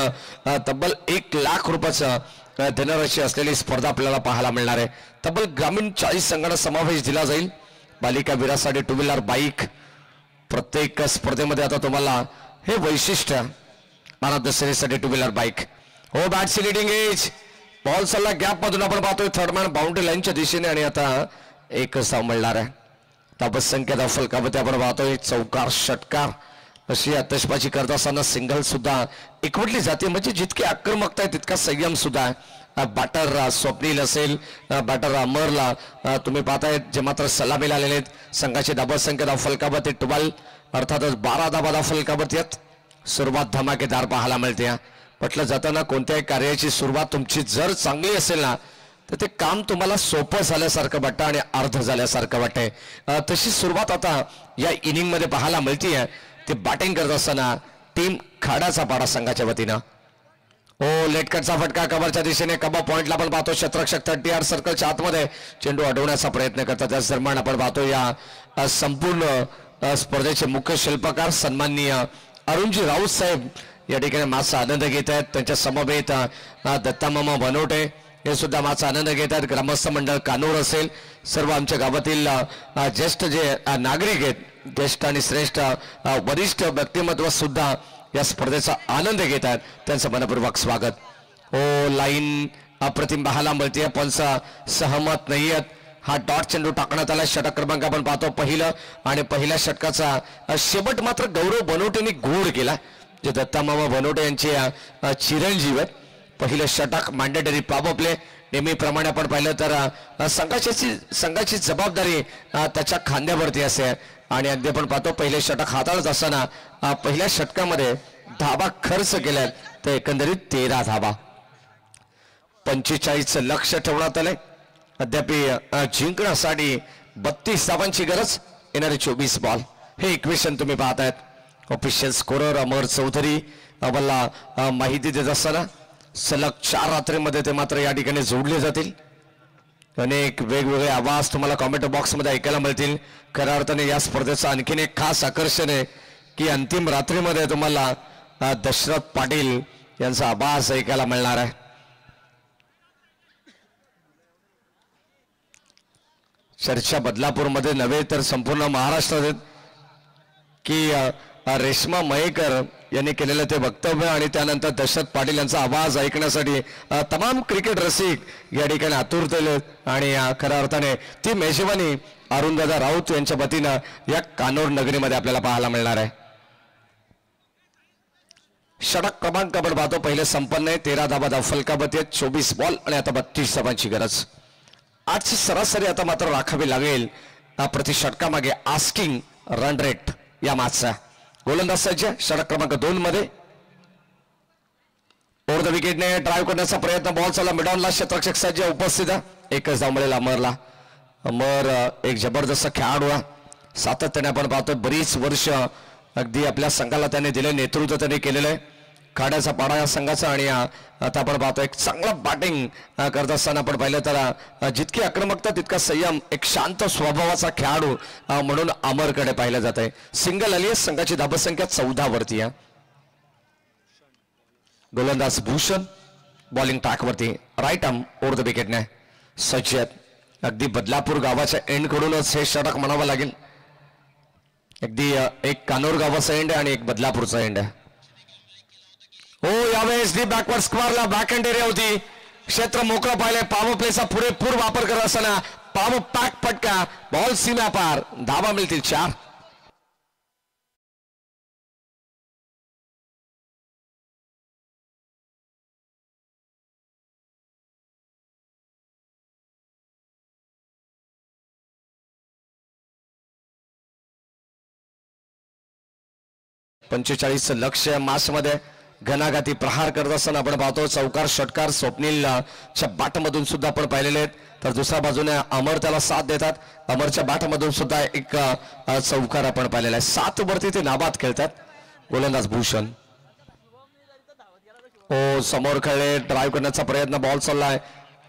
Speaker 3: तब्बल 1 लाख रुपयाचं धनराशी असलेली स्पर्धा आपल्याला पाहायला मिळणार आहे. तब्बल ग्रामीण 40 संघांना समावेश दिला जाईल. बालिका वीरासाठी 2 व्हीलर बाईक. प्रत्येक स्पर्धेमध्ये आता तुम्हाला हे वैशिष्ट्य आनंद सेरीसाठी 2 व्हीलर बाईक. हो बॅटची लिडिंग एज. बॉल सल्ला गॅप मधून आपण पाहतोय थर्ड मॅन बाउंड्री लाईनच्या दिशेने. आणि आता एकच धाव मिळणार आहे. धावसंख्या धाव फलकामध्ये आपण पाहतोय चौकार षटकार अशी आतषबाजी करत असताना सिंगल सुद्धा एकवटली जाते. म्हणजे जितकी आक्रमकता आहे तितका संयम सुद्धा आहे. बॅटर स्वप्नील असेल, बॅटर अमरला तुम्ही पाहताय जे मात्र सलामीला आलेले आहेत. संघाची धावसंख्या धाव फलकावरती 12 अर्थातच 12 धावा धाव फलकावरती आहेत. सुरुवात धमाकेदार पाहायला मिळते. म्हटलं जाताना कोणत्याही कार्याची सुरुवात तुमची जर चांगली असेल ना तर ते काम तुम्हाला सोपं झाल्यासारखं वाटतं आणि अर्ध झाल्यासारखं वाटतंय. तशी सुरुवात आता या इनिंग मध्ये पाहायला मिळतीये. ते बॅटिंग करत असताना टीम खाडाचा पाडा संघाच्या वतीनं. ओ लेटकटचा फटका कव्हरच्या दिशेने. कबा पॉइंटला आपण पाहतो क्षेत्ररक्षक 30 सर्कलच्या आतमध्ये चेंडू अडवण्याचा प्रयत्न करतात. त्याच दरम्यान आपण पाहतो या संपूर्ण स्पर्धेचे मुख्य शिल्पकार सन्माननीय अरुणजी राऊत साहेब या ठिकाणी माझा आनंद घेत आहेत. त्यांच्या समवेत दत्तामामा बनवटे हे सुद्धा माझा आनंद घेत आहेत. ग्रामस्थ मंडळ कानूर असेल, सर्व आमच्या गावातील ज्येष्ठ जे नागरिक आहेत, ज्येष्ठ आणि श्रेष्ठ वरिष्ठ व्यक्तिमत्व सुद्धा या स्पर्धेचा आनंद घेत आहेत. त्यांचं मनपूर्वक स्वागत. ओ लाईन अप्रतिम पाहायला मिळते पण सहमत नाही आहेत. हा डॉट चेंडू टाकण्यात आला. षटक क्रमांक आपण पाहतो पहिलं. आणि पहिल्या षटकाचा शेवट मात्र गौरव बनवटेने गोड केला. जे दत्तामामा बनवटे यांचे चिरंजीव आहेत. पहिलं षटक मॅन्डेटरी पॉवर प्ले. नेहमीप्रमाणे आपण पाहिलं तर संघाची जबाबदारी त्याच्या खांद्यावरती असे. आणि अगदी आपण पाहतो पहिले षटक हाताळत असताना पहिल्या षटकामध्ये धाबा खर्च केल्या तर एकंदरीत 13 धाबा. 45 लक्ष ठेवण्यात आले. अद्याप जिंकण्यासाठी 32 धावांची गरज. येणारे 24 बॉल. हे इक्वेशन तुम्ही पाहतायत. ऑफिशियल स्कोरर अमर चौधरी आम्हाला माहिती देत असताना सलग 4 रात्रीमध्ये ते मात्र या ठिकाणी जोडले जातील. अनेक वेगवेगळे आवाज तुम्हाला कॉमेंट बॉक्स मध्ये ऐकायला मिळतील. खऱ्या अर्थाने या स्पर्धेचं आणखीन एक खास आकर्षण आहे की अंतिम रात्रीमध्ये तुम्हाला दशरथ पाटील यांचा आवाज ऐकायला मिळणार आहे. चर्चा बदलापूरमध्ये नव्हे तर संपूर्ण महाराष्ट्रात की रेश्मा मयेकर यांनी केलेलं ते वक्तव्य आणि त्यानंतर दशरथ पाटील यांचा आवाज ऐकण्यासाठी तमाम क्रिकेट रसिक या ठिकाणी आतुरतेले. आणि खऱ्या अर्थाने ती मेजवानी अरुणदादा राऊत यांच्या वतीनं या कानोर नगरीमध्ये आपल्याला पाहायला मिळणार आहे. षटक क्रमांक आपण पाहतो पहिले संपन्न आहे. 13 धावा धाव फलकावरती आहेत. 24 बॉल आणि आता 32 धावांची गरज. आजची सरासरी आता मात्र राखावी लागेल प्रति षटकामागे आस्किंग रन रेट या मॅचचा. गोलंदाज सज्ज षटक क्रमांक 2 मध्ये. ओव्हर द विकेटने ड्राईव्ह करण्याचा प्रयत्न. बॉल चालला मिडॉनला. क्षेत्ररक्षक सज्ज उपस्थित. एकच धाव मिळेल अमरला. अमर एक जबरदस्त खेळाडू आहे. सातत्याने आपण पाहतोय बरीच वर्ष अगदी आपल्या संघाला त्याने दिले, नेतृत्व त्याने केलेलं आहे खाड्याचा पाडा या संघाचा. आणि आता आपण पाहतो एक चांगला बॅटिंग करत असताना आपण पाहिलं तर जितकी आक्रमकता तितका संयम, एक शांत स्वभावाचा खेळाडू म्हणून अमरकडे पाहिलं जात आहे. सिंगल आली आहे, संघाची धाबसंख्या 14 वरती आहे. गोलंदाज भूषण बॉलिंग ट्रॅकवरती, राईट आर्म ओव्हर द विकेटने सज्ज आहेत. अगदी बदलापूर गावाच्या एंड कडूनच हे षटक म्हणावं लागेल. अगदी एक कानोर गावाचा एंड आहे आणि एक बदलापूरचा एंड आहे. हो, यावेळेस डी बॅकवर्ड स्क्वेअरला बॅक हँड एरिया होती, क्षेत्र मोकळं पाहिलंय. पॉवर प्लेचा पुरेपूर वापर करत असताना पॉवर पॅक फटका, बॉल सीमा पार, धावा मिळतील 4. पंचेचाळीस लक्ष मास मध्ये घनाघाती प्रहार करत असताना आपण पाहतो. चौकार षटकार स्वप्नीलच्या बॅटमधून सुद्धा आपण पाहिलेले आहेत. तर दुसऱ्या बाजूने अमर त्याला साथ देतात. अमरच्या बॅटमधून सुद्धा एक चौकार आपण पाहिलेला आहे. 7 वरती ते नाबाद खेळतात. गोलंदाज भूषण ओ समोर खेळले, ड्राईव्ह करण्याचा प्रयत्न, बॉल चाललाय.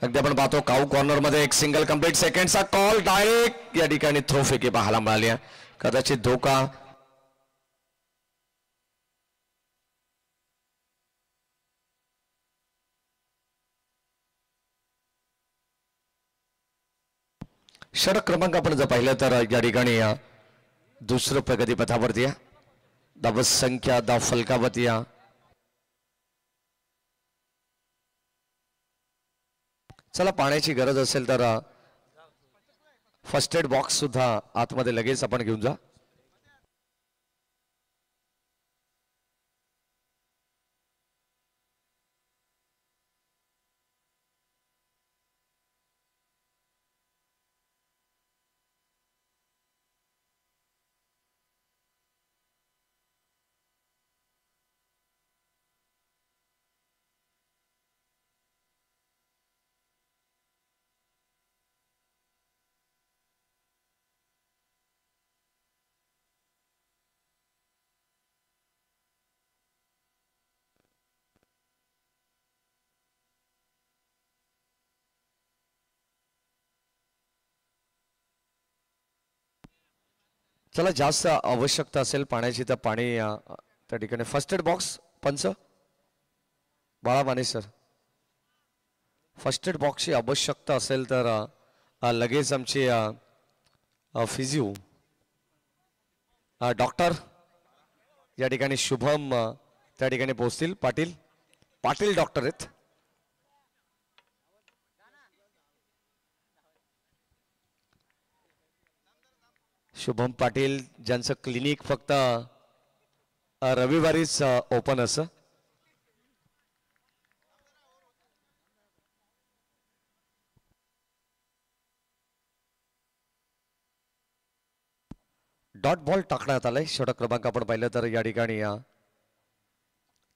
Speaker 3: अगदी आपण पाहतो काऊ कॉर्नर मध्ये एक सिंगल कंप्लीट, सेकंडचा कॉल, डायरेक्ट या ठिकाणी थ्रो फेकी पाहायला मिळाली आहे. कदाचित धोका षटक क्रमांक आपण जर पाहिलं तर या ठिकाणी दुसरं प्रगतीपथावरती आहे. धावसंख्या धाव फलकावरती आहे. चला, पाण्याची गरज असेल तर फर्स्ट एड बॉक्स सुद्धा आतमध्ये लगेच आपण घेऊन जा. चला, जास्त आवश्यकता असेल पाण्याची तर पाणी त्या ठिकाणी फर्स्ट एड बॉक्स. पंच बाळा माने सर, फर्स्ट एड बॉक्सची आवश्यकता असेल तर लगेच आमची फिजिओ डॉक्टर या ठिकाणी शुभम त्या ठिकाणी पोहोचतील. पाटील डॉक्टर आहेत. शुभम पाटील ज्यांचं क्लिनिक फक्त रविवारीच ओपन असं. डॉट बॉल टाकण्यात आलाय. षटक क्रमांक आपण पाहिलं तर या ठिकाणी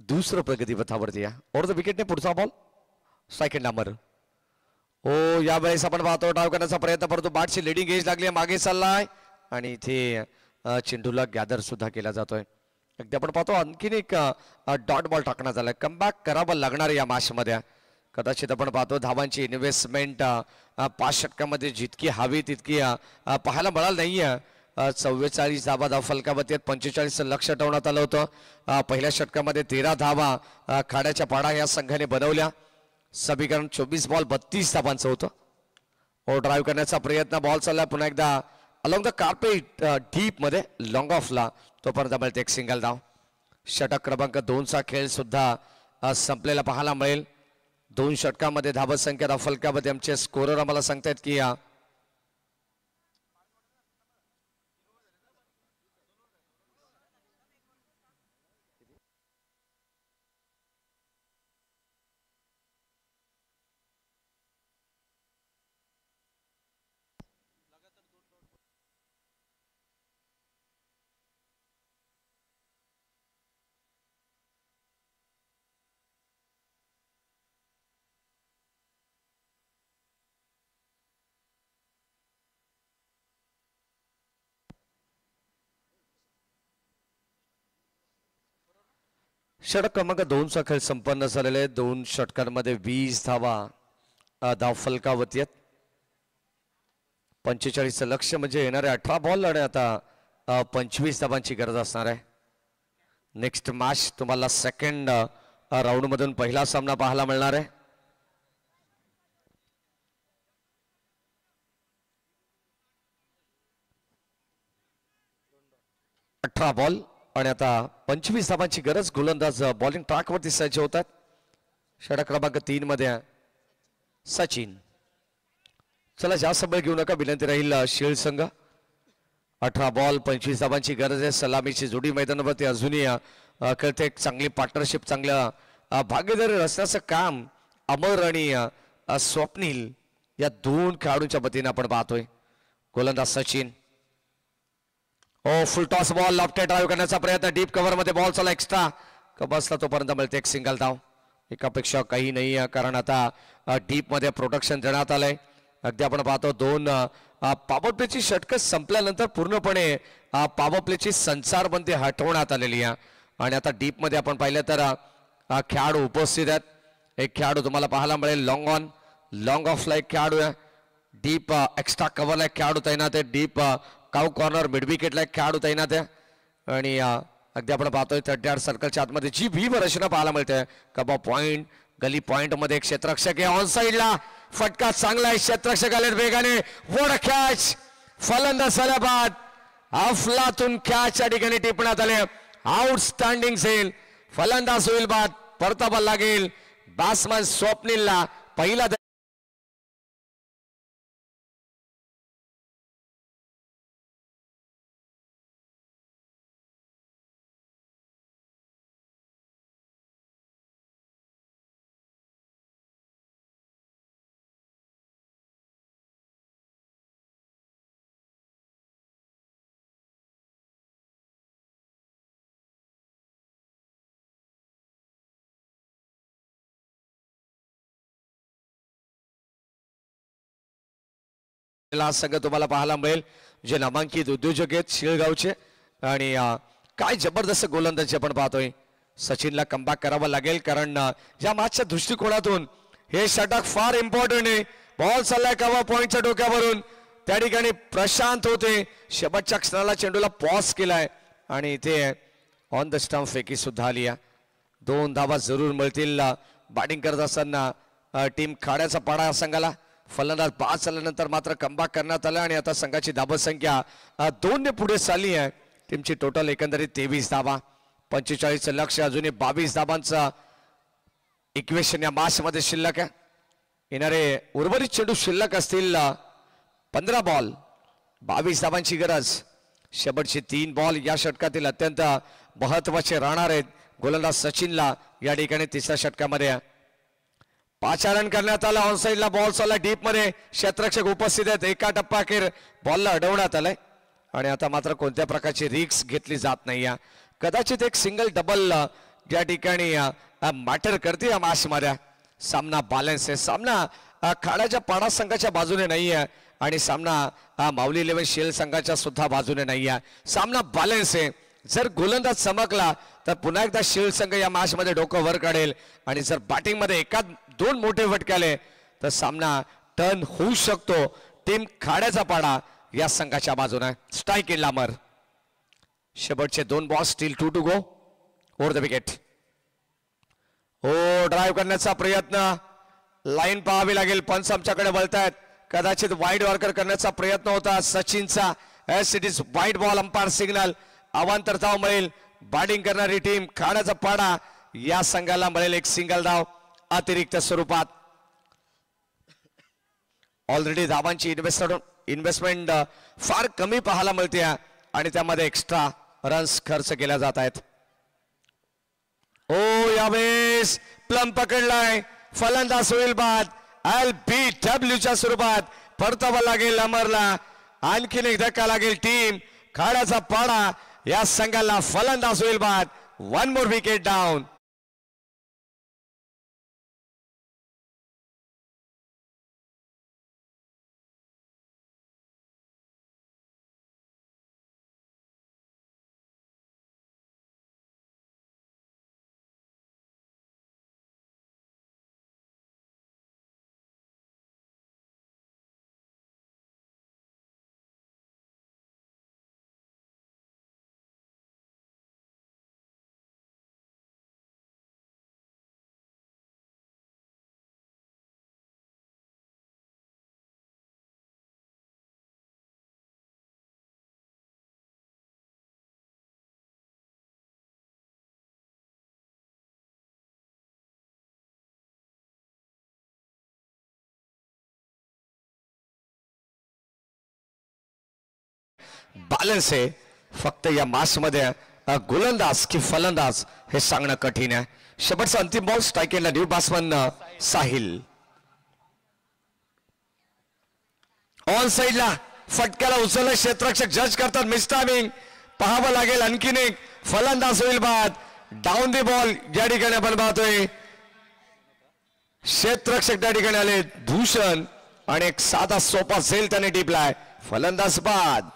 Speaker 3: दुसरं प्रगतीपथावरती ओव्हर द विकेटने पुढचा बॉल सेकंड नंबर. ओ, यावेळेस आपण पाहतो डाव करण्याचा प्रयत्न करतो. बॅटची लिडिंग एज लागली, मागे चाललाय आणि इथे चेंडूला गॅदर सुद्धा केला जातोय. अगदी आपण पाहतो आणखीन एक डॉट बॉल टाकण्यात आलाय. कमबॅक करावं लागणार या मॅच मध्ये. कदाचित आपण पाहतो धावांची इन्व्हेस्टमेंट 5 षटकामध्ये जितकी हवी तितकी पाहायला मिळालं नाहीये. 44 धावा धाव फलकावरती, 45 लक्ष ठेवण्यात आलं होतं. पहिल्या षटकामध्ये 13 धावा खाड्याच्या पाडा या संघाने बनवल्या. समीकरण 24 बॉल 32 धावांचं होतं. ओ, ड्राईव्ह करण्याचा प्रयत्न, बॉल चालला पुन्हा एकदा अलॉंग द कार्पेट डीप मध्ये लॉंग ऑफला, तोपर्यंत मिळते एक सिंगल धाव. षटक क्रमांक 2चा खेळ सुद्धा संपलेला पाहायला मिळेल. 2 षटकामध्ये धावसंख्या धाव फलकामध्ये आमचे स्कोरर आम्हाला सांगतायत की षटक क्रमांक 2चा खेळ संपन्न झालेला आहे. 2 षटकांमध्ये 20 धावा धाव फलकावती आहेत. 45 लक्ष म्हणजे येणारे 18 बॉल आणि आता 25 धावांची गरज असणार आहे. नेक्स्ट मॅच तुम्हाला सेकंड राऊंड मधून पहिला सामना पाहायला मिळणार आहे. अठरा बॉल आणि आता 25 धावांची गरज. गोलंदाज बॉलिंग ट्रॅकवरती सज्ज होतात. षटक क्रमांक 3 मध्ये सचिन. चला जास्त वेळ घेऊ नका विनंती राहील शिळ संघ. 18 बॉल 25 धावांची गरज आहे. सलामीची जोडी मैदानावरती अजूनही खेळते. एक चांगली पार्टनरशिप, चांगल्या भागीदारी रचण्याचं काम अमर आणि स्वप्नील या दोन खेळाडूंच्या वतीने आपण पाहतोय. गोलंदाज सचिन. फुल टॉस बॉल, लॉफ्टेड ड्राईव्ह करण्याचा प्रयत्न. डीप कव्हर मध्ये बॉल चला एक्स्ट्रा कबसला तोपर्यंत मिळते एक सिंगल धाव. एकापेक्षा काही नाही आहे कारण आता डीप मध्ये प्रोटेक्शन देण्यात आलंय. अगदी आपण पाहतो 2 पॉवर प्लेची षटकं संपल्यानंतर पूर्णपणे पॉवर प्लेची संचारबंदी हटवण्यात आलेली आहे. आणि आता डीप मध्ये आपण पाहिलं तर खेळाडू उपस्थित आहेत. एक खेळाडू तुम्हाला पाहायला मिळेल लॉंग ऑन, लॉंग ऑफला एक खेळाडू आहे. डीप एक्स्ट्रा कव्हरला एक खेळाडू तैनात आहे. डीप काउ कॉर्नर मिड विकेटला एक खेळाडू तैनात आहे. आणि अगदी आपण पाहतोय 30 सर्कलच्या आतमध्ये जी व्ही रचना पाहायला मिळते. कबा पॉइंट, गली पॉइंट मध्ये एक क्षेत्ररक्षक आहे. ऑन साइडला फटका चांगला आहे. क्षेत्ररक्षक आले वेगाने. वड कॅच, फलंदाज झाल्या बाद अफलातून कॅच या ठिकाणी टिपण्यात आले. आउटस्टँडिंग सेल. फलंदाज होईल बाद. परतावा लागेल बॅट्समन स्वप्नीलला. पहिला संघ तुम्हाला पाहायला मिळेल जे नामांकित उद्योजक आहेत शिळगावचे. आणि काय जबरदस्त गोलंदाजी आपण पाहतोय. सचिनला कमबॅक करावं लागेल कारण या मॅचच्या दृष्टिकोनातून हे षटक फार इम्पॉर्टंट आहे. बॉल चाललाय कव्हर पॉइंटच्या डोक्यावरून. त्या ठिकाणी प्रशांत होते. शेवटच्या क्षणाला चेंडूला पॉज केलाय आणि इथे ऑन द स्टंप फेकी सुद्धा आली आहे. 2 धावा जरूर मिळतील. बॅटिंग करत असताना टीम खाड्याचा पाडा संघाला. फलंदाज बाद झाल्यानंतर मात्र कमबॅक करण्यात आलं आणि आता संघाची धाबा संख्या 2 ने पुढे चालली आहे. टीमची टोटल एकंदरीत 23 धावा. 45 लक्ष अजूनही 22 धाबांचा इक्वेशन या मॅच मध्ये शिल्लक आहे. येणारे उर्वरित चेंडू शिल्लक असतील 15 बॉल 22 धाबांची गरज. शेवटचे 3 बॉल या षटकातील अत्यंत महत्वाचे राहणार आहेत. गोलंदाज सचिनला या ठिकाणी तिसऱ्या षटकामध्ये पाचारण करण्यात आलं. ऑन साइडला बॉल चालला डीप मध्ये. क्षेत्ररक्षक उपस्थित आहेत. एका टप्पा अखेर बॉलला अडवण्यात आलाय आणि आता मात्र कोणत्या प्रकारची रिस्क घेतली जात नाही. कदाचित एक सिंगल डबल या ठिकाणी मॅटर करते या मॅच मध्ये. सामना बॅलन्स आहे. सामना खाड्याच्या पाडा संघाच्या बाजूने नाही आहे आणि सामना माऊली 11 शेल संघाच्या सुद्धा बाजूने नाही आहे. सामना बॅलन्स आहे. जर गोलंदाज चमकला तर पुन्हा एकदा शेल संघ या मॅच मध्ये डोकं वर काढेल आणि जर बॅटिंग मध्ये एकाच 2 मोठे फटके आले तर सामना टर्न होऊ शकतो. टीम खाड्याचा पाडा या संघाच्या बाजूने. स्ट्राईक इन लामर. शेवटचे 2 ball still 2 to go. Over the wicket. Drive करण्याचा प्रयत्न. लाईन पाहावी लागेल. पंच आमच्याकडे वळतायत. कदाचित वाईड वॉर्कर करण्याचा प्रयत्न होता सचिनचा. As it is wide ball. Umpire signal. अवांतर धाव मिळेल. बॅटिंग करणारी टीम खाड्याचा पाडा या संघाला मिळेल एक सिंगल धाव अतिरिक्त स्वरूपात. ऑलरेडी धावांची इन्व्हेस्टमेंट फार कमी पाहायला मिळते आणि त्यामध्ये एक्स्ट्रा रन्स खर्च केल्या जात आहेत. यावेळेस प्लम पकडलाय. फलंदाज होईल बाद. LBW च्या स्वरूपात परतावा लागेल अमरला. आणखीन एक धक्का लागेल. टीम खाड्याचा पाडा या संघाला फलंदाज होईल बाद. 1 मोर विकेट डाऊन. बॅलन्स आहे. फक्त या मास मध्ये गोलंदाज की फलंदाज हे सांगणं कठीण आहे. शेवटचा अंतिम बॉल स्ट्राईक एंडला न्यू बॅट्समन साहिल. ऑन साइडला फटक्याला उचललं क्षेत्ररक्षक जज करतात. मिस टायमिंग पाहावं लागेल. आणखीन एक फलंदाज होईल बाद. डाऊन दी बॉल या ठिकाणी आपण पाहतोय. क्षेत्ररक्षक त्या ठिकाणी आले भूषण आणि एक साधा सोपा झेल त्याने टिपलाय. फलंदाज बाद.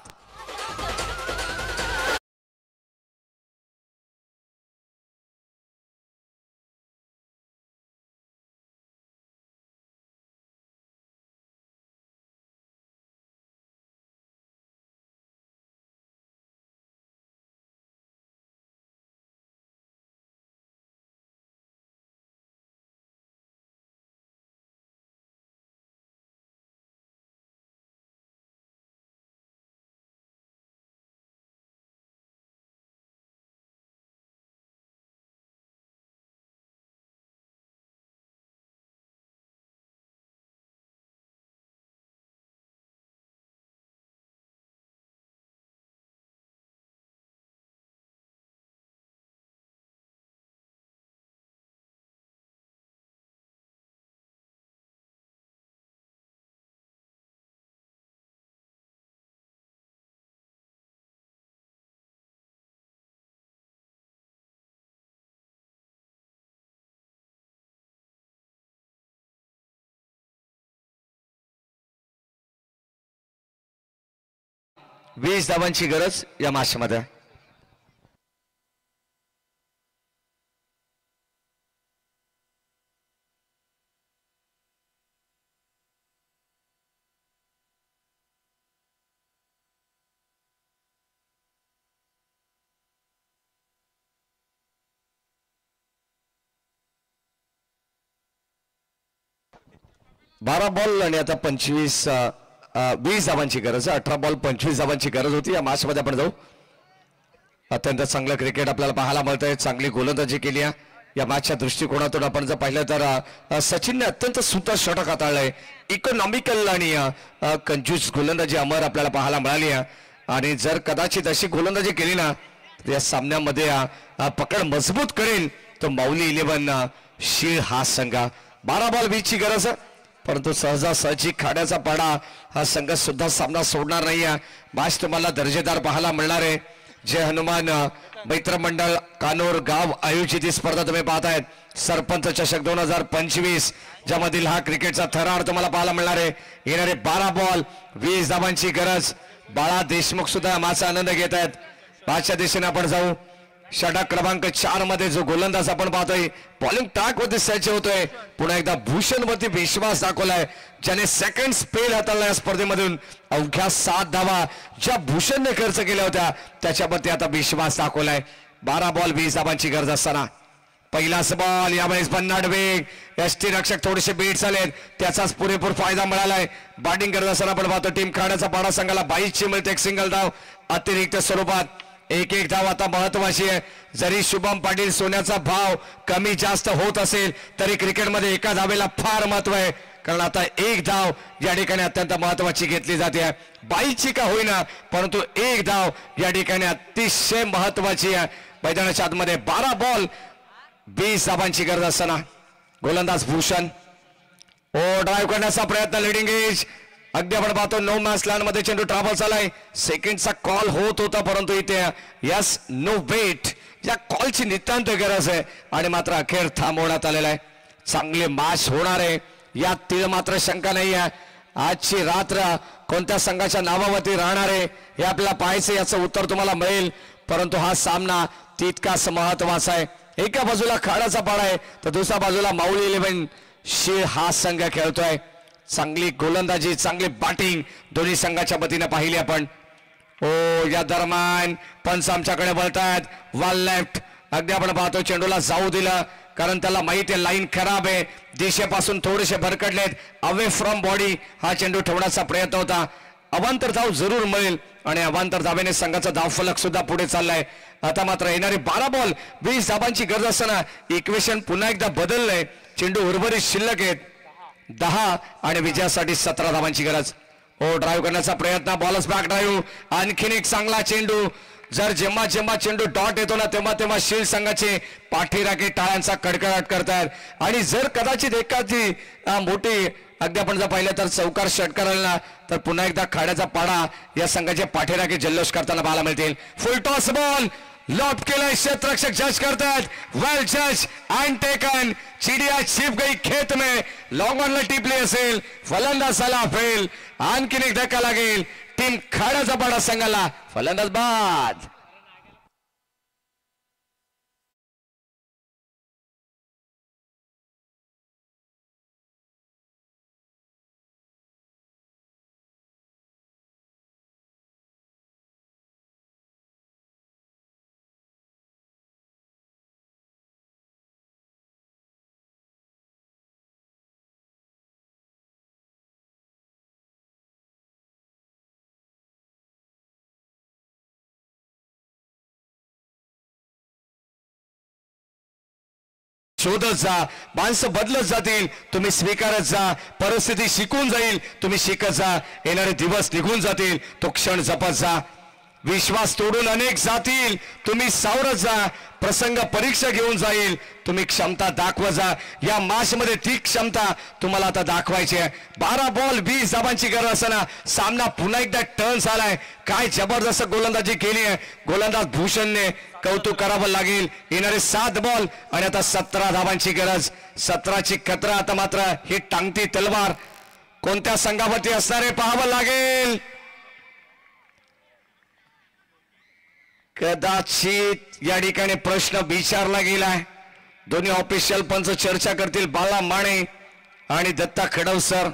Speaker 3: वीस धावांची गरज या मॅचमध्ये. बारा बॉल आणि आता 20 धावांची गरज. 18 बॉल 25 धावांची गरज होती. या मॅच मध्ये आपण जाऊ. अत्यंत चांगलं क्रिकेट आपल्याला पाहायला मिळतंय. चांगली गोलंदाजी केली आहे. या मॅचच्या दृष्टिकोनातून आपण जर पाहिलं तर सचिनने अत्यंत सुंदर षटक हाताळलंय. इकॉनॉमिकल आणि कंजूस गोलंदाजी अमर आपल्याला पाहायला मिळाली आहे. आणि जर कदाचित अशी गोलंदाजी केली ना तर या सामन्यामध्ये पकड मजबूत करेल तो माऊली 11 शीळ हा संघ. 12 बॉल 20 ची गरज. परंतु सहजासहजी खाड्याचा पाडा हा संघ सुद्धा सामना सोडणार नाही. मॅच तुम्हाला दर्जेदार पाहायला मिळणार आहे. जय हनुमान मित्र मंडळ कानोर गाव आयोजित ही स्पर्धा तुम्ही पाहतायत. सरपंच चषक 2025 ज्यामधील हा क्रिकेटचा थरार तुम्हाला पाहायला मिळणार आहे. येणारे 12 बॉल 20 धावांची गरज. बाळा देशमुख सुद्धा मॅचचा आनंद घेत आहेत. मॅचच्या दिशेने आपण जाऊ. षटक क्रमांक 4 मध्ये जो गोलंदाज आपण पाहतोय बॉलिंग ट्रॅक वरती सज्ज होतोय. पुन्हा एकदा भूषण वरती विश्वास दाखवलाय ज्याने सेकंड स्पेल हाताळला या स्पर्धेमधून. अवघ्या 7 धावा ज्या भूषणने खर्च केल्या होत्या त्याच्यावरती आता विश्वास दाखवलाय. 12 बॉल 20 धावांची गरज असताना पहिलाच बॉल यावेळेस भन्नाट वेग. यष्टी रक्षक थोडेसे बीट झालेत त्याचाच पुरेपूर फायदा मिळालाय. बॅटिंग करत असताना आपण पाहतो टीम खाण्याचा पाडा संघाला 22 मिळते. एक सिंगल धाव अतिरिक्त स्वरूपात. एक धाव आता महत्वाची आहे. जरी शुभम पाटील सोन्याचा भाव कमी जास्त होत असेल तरी क्रिकेटमध्ये एका धावेला फार महत्व आहे. कारण आता एक धाव या ठिकाणी अत्यंत महत्वाची घेतली जाते. 22 का होईना परंतु एक धाव या ठिकाणी अतिशय महत्वाची आहे. मैदानाच्या आतमध्ये 12 बॉल 20 धावांची गरज असताना गोलंदाज भूषण ड्राईव्ह करण्याचा प्रयत्न. लिडिंग एज अगदी आपण पाहतो 9 मॅच लँड मध्ये चेंडू ट्रॅव्हल झालाय. सेकंडचा कॉल होत होता परंतु इथे यस नो वेट या कॉलची नितांत गरज आहे आणि मात्र अखेर थांबवण्यात आलेला आहे. चांगले मॅच होणार आहे यात तीळ मात्र शंका नाही आहे. आजची रात्र कोणत्या संघाच्या नावावरती राहणार आहे हे आपल्याला पाहायचं. याचं उत्तर तुम्हाला मिळेल. परंतु हा सामना तितकाच महत्वाचा आहे. एका बाजूला खाडाचा पाडा आहे तर दुसऱ्या बाजूला माऊली 11 शीळ हा संघ खेळतोय. चांगली गोलंदाजी चांगली बॅटिंग दोन्ही संघाच्या वतीने पाहिली आपण. या दरम्यान पंच आमच्याकडे वळतायत. वन लेफ्ट अगदी आपण पाहतो चेंडूला जाऊ दिलं कारण त्याला माहिती आहे लाईन खराब आहे. दिशेपासून थोडेसे भरकडलेत. अवे फ्रॉम बॉडी हा चेंडू ठेवण्याचा प्रयत्न होता. अवांतर धाव जरूर मिळेल आणि अवांतर धावेने संघाचा धावफलक सुद्धा पुढे चाललाय. आता मात्र येणारे 12 बॉल 20 धावांची गरज असताना इक्वेशन पुन्हा एकदा बदललंय. चेंडू उर्वरित शिल्लक आहेत 10 आणि विजयासाठी 17 धावांची गरज. ओ ड्राईव्ह करण्याचा प्रयत्न, बॉलच बॅक ड्राईव्ह, आणखीन एक चांगला चेंडू. जर जेव्हा जेव्हा चेंडू डॉट येतो ना तेव्हा तेव्हा शील्ड संघाचे पाठीराखे टाळ्यांचा कडकडाट करतात. आणि जर कदाचित एखादी मोठी अगदी आपण जर पाहिलं तर चौकार षटकार आला तर पुन्हा एकदा खाड्याचा पाडा या संघाचे पाठीराखे जल्लोष करताना पाहायला मिळतील. फुल टॉस बॉल लॉप केलाय, क्षेत्ररक्षक जज करतात. वेल जज अँड टेकन. चिडिया छिप गई खेत में, लॉन्ग ऑनला टिपली असेल, फलंदाज झाला फेल. आणखीन एक धक्का लागेल टीम खाड्याचा पाडा संघाला. फलंदाज बाद. शोधत जा, माणसं बदलत जातील, तुम्ही स्वीकारत जा. परिस्थिती शिकून जाईल, तुम्ही शिकत जा. येणारे दिवस निघून जातील, तो क्षण जपत जा. विश्वास तोडून अनेक जातील, तुम्ही सावरत जा. प्रसंग परीक्षा घेऊन जाईल, तुम्ही क्षमता दाखवत जा. या मॅचमध्ये ती क्षमता तुम्हाला आता दाखवायची आहे. 12 बॉल 20 धावांची गरज असताना सामना पुन्हा एकदा टर्न झालाय. काय जबरदस्त गोलंदाजी केली आहे गोलंदाज भूषणने, कौतुक करावं लागेल. येणारे 7 बॉल आणि आता 17 धावांची गरज. 17ची खतरा. आता मात्र ही टांगती तलवार कोणत्या संघावरती असणारे पाहावं लागेल. कदाचित या ठिकाणी प्रश्न विचारला गेलाय. दोन्ही ऑफिशियल पंच चर्चा करतील, बाला माने आणि दत्ता खडवसर.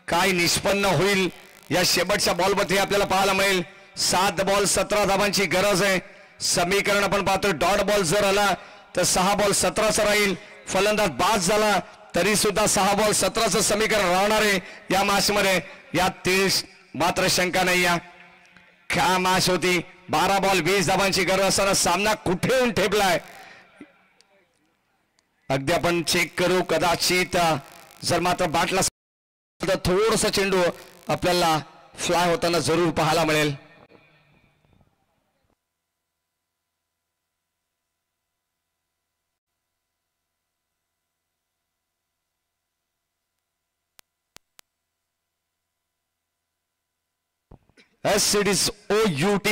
Speaker 3: काय निष्पन्न होईल या शेवटच्या बॉलवरती आपल्याला पाहायला मिळेल. 7 बॉल 17 धावांची गरज आहे. समीकरण आपण पाहतो, डॉट बॉल जर आला तर 6 बॉल 17चा राहील. फलंदाज बाद झाला तरी सुद्धा 6 बॉल 17चं समीकरण राहणार आहे या मॅच मध्ये. यात मात्र शंका नाही. या काय मॅच होती. 12 बॉल 20 धावांची गरज असताना सामना कुठे येऊन ठेपलाय अगदी आपण चेक करू. कदाचित जर मात्र बाटला तर थोडस चेंडू आपल्याला फ्लाय होताना जरूर पाहायला मिळेल. SCDOUT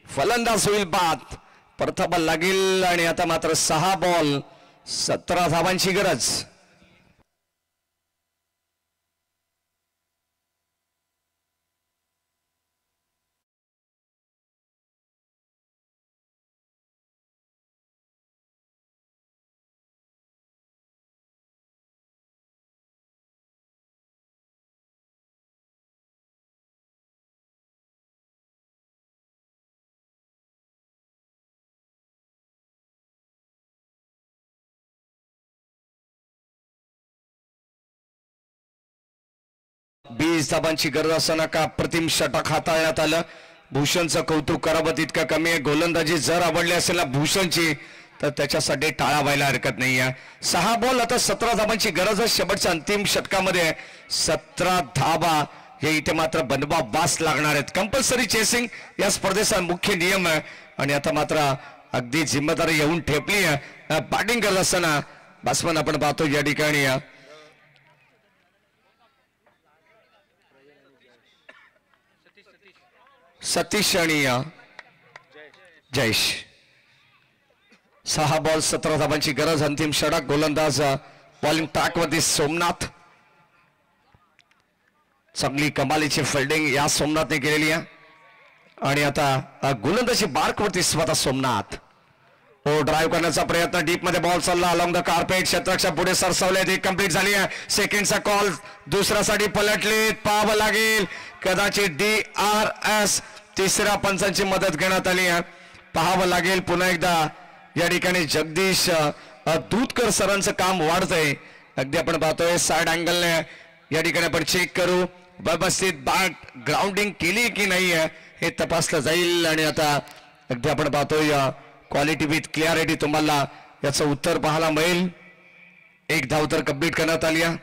Speaker 3: फलंदाज होईल बाद. प्रथम लागेल आणि आता मात्र 6 बॉल 17 धावांची गरज. बीस धाबांची गरज असताना का अप्रतिम षटक हाताळण्यात आलं. भूषणचं कौतुक करावं तितकं कमी आहे. गोलंदाजी जर आवडली असेल ना भूषणची तर त्याच्यासाठी टाळा व्हायला हरकत नाही आहे. 6 बॉल आता 17 धाबांची गरज आहे. शेवटच्या अंतिम षटकामध्ये 17 धाबा हे इथे मात्र बनवाबास लागणार आहेत. कंपल्सरी चेसिंग या स्पर्धेचा मुख्य नियम आहे. आणि आता मात्र अगदी जिम्मेदारी येऊन ठेपली आहे. बॅटिंग करत असताना बॅट्समन आपण पाहतो या ठिकाणी सतीश आणि जयेश. 6 बॉल 17 धाबांची गरज. अंतिम षटक. गोलंदाज बॉलिंग ट्रॅक वरती सोमनाथ. चांगली कमालीची फिल्डिंग या सोमनाथने केलेली आहे. आणि आता गोलंदाजी बार्क वरती स्वतः सोमनाथ. ड्राईव्ह करण्याचा प्रयत्न. डीप मध्ये बॉल चालला अलॉंग द कार्पेट. क्षेत्राच्या पुढे सरसावले. ती कंप्लीट झाली आहे. सेकंडचा कॉल दुसऱ्यासाठी पलटले. पाहावं लागेल कदाचित DRS. तिसऱ्या पंचांची मदत घेण्यात आली आहे. पाहावं लागेल पुन्हा एकदा या ठिकाणी जगदीश दूधकर सरांचं काम वाढतंय. अगदी आपण पाहतोय साइड अँगलने या ठिकाणी आपण चेक करू. व्यवस्थित बॅट ग्राउंडिंग केली की नाही हे तपासलं जाईल. आणि आता अगदी आपण पाहतोय क्वालिटी विथ क्लिअरिटी तुम्हाला याचं उत्तर पाहायला मिळेल. 1 धाव तर कंप्लीट करण्यात आली आहे.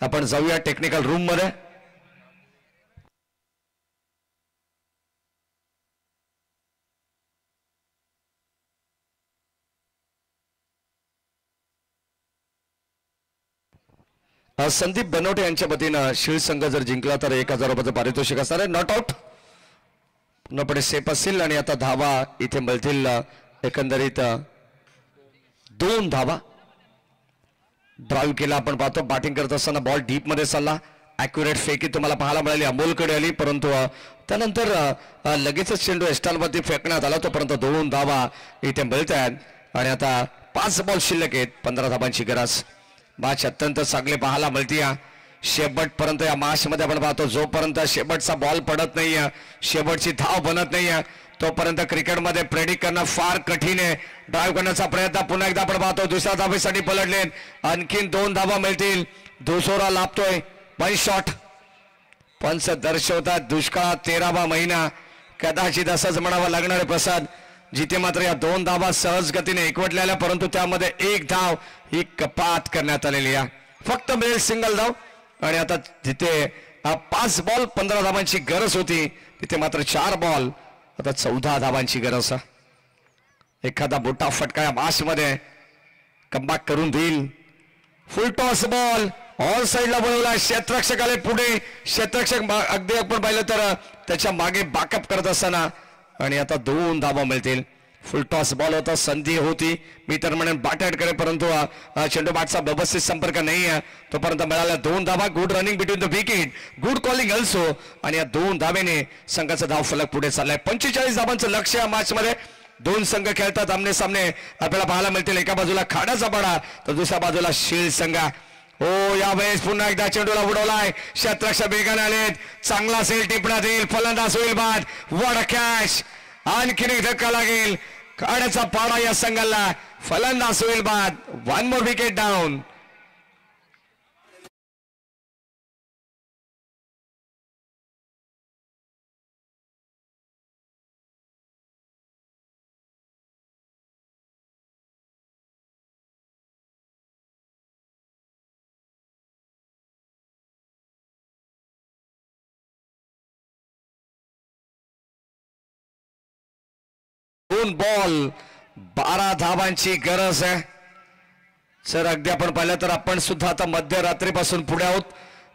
Speaker 3: आपण जाऊया टेक्निकल रूम मध्ये. संदीप बनवटे यांच्या वतीनं शिळ संघ जर जिंकला तर 1000 रुपयाचं पारितोषिक असणार आहे. नॉट आउट पूर्णपणे सेफ असतील आणि आता धावा इथे मिळतील एकंदरीत 2 धावा. ड्राईव्ह केला आपण पाहतो. बॅटिंग करत असताना बॉल डीप मध्ये चालला. ॲक्युरेट फेकी तुम्हाला पाहायला मिळाली, अमोलकडे आली, परंतु त्यानंतर लगेचच चेंडू एस्टालवरती फेकण्यात आला. तोपर्यंत 2 धावा इथे मिळत आहेत आणि आता 5 बॉल शिल्लक आहेत. 15 धावांची गरज. मॅच अत्यंत चांगली पाहायला मिळते. शेवटपर्यंत या मॅचमध्ये आपण पाहतो जोपर्यंत शेवटचा बॉल पडत नाहीये, शेवटची धाव बनत नाहीये, तोपर्यंत क्रिकेटमध्ये प्रेडिक्ट करणं फार कठीण आहे. ड्राईव्ह करण्याचा प्रयत्न पुन्हा एकदा आपण पाहतो. दुसऱ्या धावेसाठी पलटले. आणखीन 2 धावा मिळतील. दुसरा लाभतोय. 1 शॉट. पंच दर्शवतात दुष्काळात 13वा महिना. कदाचित असंच म्हणावं लागणार आहे प्रसाद, जिथे मात्र या 2 धावा सहज गतीने एकवटलेल्या, परंतु त्यामध्ये 1 धाव ही कपात करण्यात आलेली आहे. फक्त मिळेल सिंगल धाव. आणि आता जिथे 5 बॉल 15 धावांची गरज होती, तिथे मात्र 4 बॉल आता 14 धावांची गरज. एखादा मोठा फटका या मॅच मध्ये कमबॅक करून देईल. फुल टॉस बॉल ऑन साइडला बनवला. क्षेत्ररक्षक आले पुढे. क्षेत्ररक्षक अगदी आपण पाहिलं तर त्याच्या मागे बॅकअप करत असताना आणि आता 2 धावा मिळतील. फुल टॉस बॉल होता. संधी होती मी तर म्हणेन बॅटॅडकडे, परंतु चेंडू बॅटचा व्यवस्थित संपर्क नाही आहे. तोपर्यंत मिळाल्या 2 धावा. Good running between the wicket. Good calling also. आणि या 2 धावेने संघाचा धाव फलक पुढे चाललाय. 45 धावांचं लक्ष या मॅच मध्ये. 2 संघ खेळतात आमने सामने. आपल्याला पाहायला मिळतील. एका बाजूला खाण्याचा पाडा तर दुसऱ्या बाजूला शील संघ. हो यावेळेस पुन्हा एकदा चेंडूला उडवलाय. क्षेत्ररक्षक वेगाने आलेत. चांगला सेल टिपण्यात येईल. फलंदाज होईल बाद. What catch. आणखीन एक धक्का लागेल. खाण्याचा पाडा या संघाला. फलंदाज होईल बाद. 1 मोर विकेट डाऊन. बॉल 12 धावांची गरज आहे. सर अगदी आपण पाहिलं तर आपण सुद्धा आता मध्यरात्रीपासून पुढे आहोत.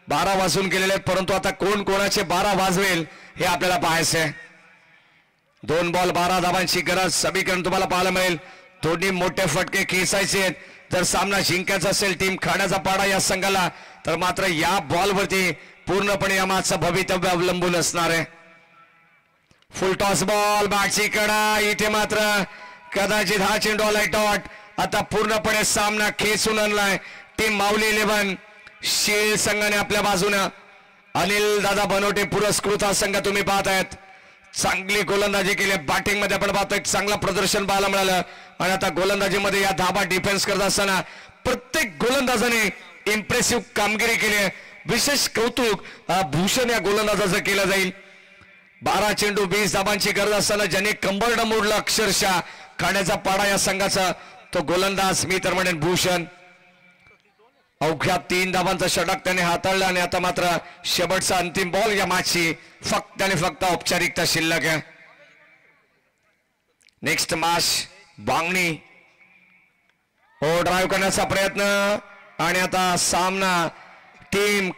Speaker 3: 12 वाजून गेलेले आहेत, परंतु आता कोण कोणाचे 12 वाजवेल हे आपल्याला पाहायचं आहे. 2 बॉल 12 धावांची गरज. समीकरण तुम्हाला पाहायला मिळेल. दोन्ही मोठे फटके खेचायचे आहेत. जर सामना जिंकायचा असेल टीम खाण्याचा पाडा या संघाला, तर मात्र या बॉलवरती पूर्णपणे या मॅचचं भवितव्य अवलंबून असणार आहे. फुल टॉस बॉल बॅटची कडा. इथे मात्र कदाचित हा चेंडू आलाय डॉट. आता पूर्णपणे सामना खेचून आणलाय टीम माऊली 11. शील संघाने आपल्या बाजूने. अनिल दादा बनवटे पुरस्कृत हा संघ तुम्ही पाहत आहेत. चांगली गोलंदाजी केली. बॅटिंग मध्ये आपण पाहतो एक चांगला प्रदर्शन पाहायला मिळालं. आणि आता गोलंदाजीमध्ये या धाबा डिफेन्स करत असताना प्रत्येक गोलंदाजाने इम्प्रेसिव्ह कामगिरी केली. विशेष कौतुक भूषण या गोलंदाजाचं केलं जाईल. 12 चेंडू 20 धाबांची गरज असताना ज्याने कंबरड मोडला अक्षरशः खाण्याचा पाडा या संघाचा, तो गोलंदाज मी तर म्हणेन भूषण. अवघ्या 3 धाबांचा षटक त्याने हाताळला. आणि आता मात्र शेवटचा अंतिम बॉल या मॅचची फक्त आणि फक्त औपचारिकता शिल्लक आहे. नेक्स्ट मॅच बांगणी. हो ड्राईव्ह करण्याचा प्रयत्न. आणि आता सामना टीम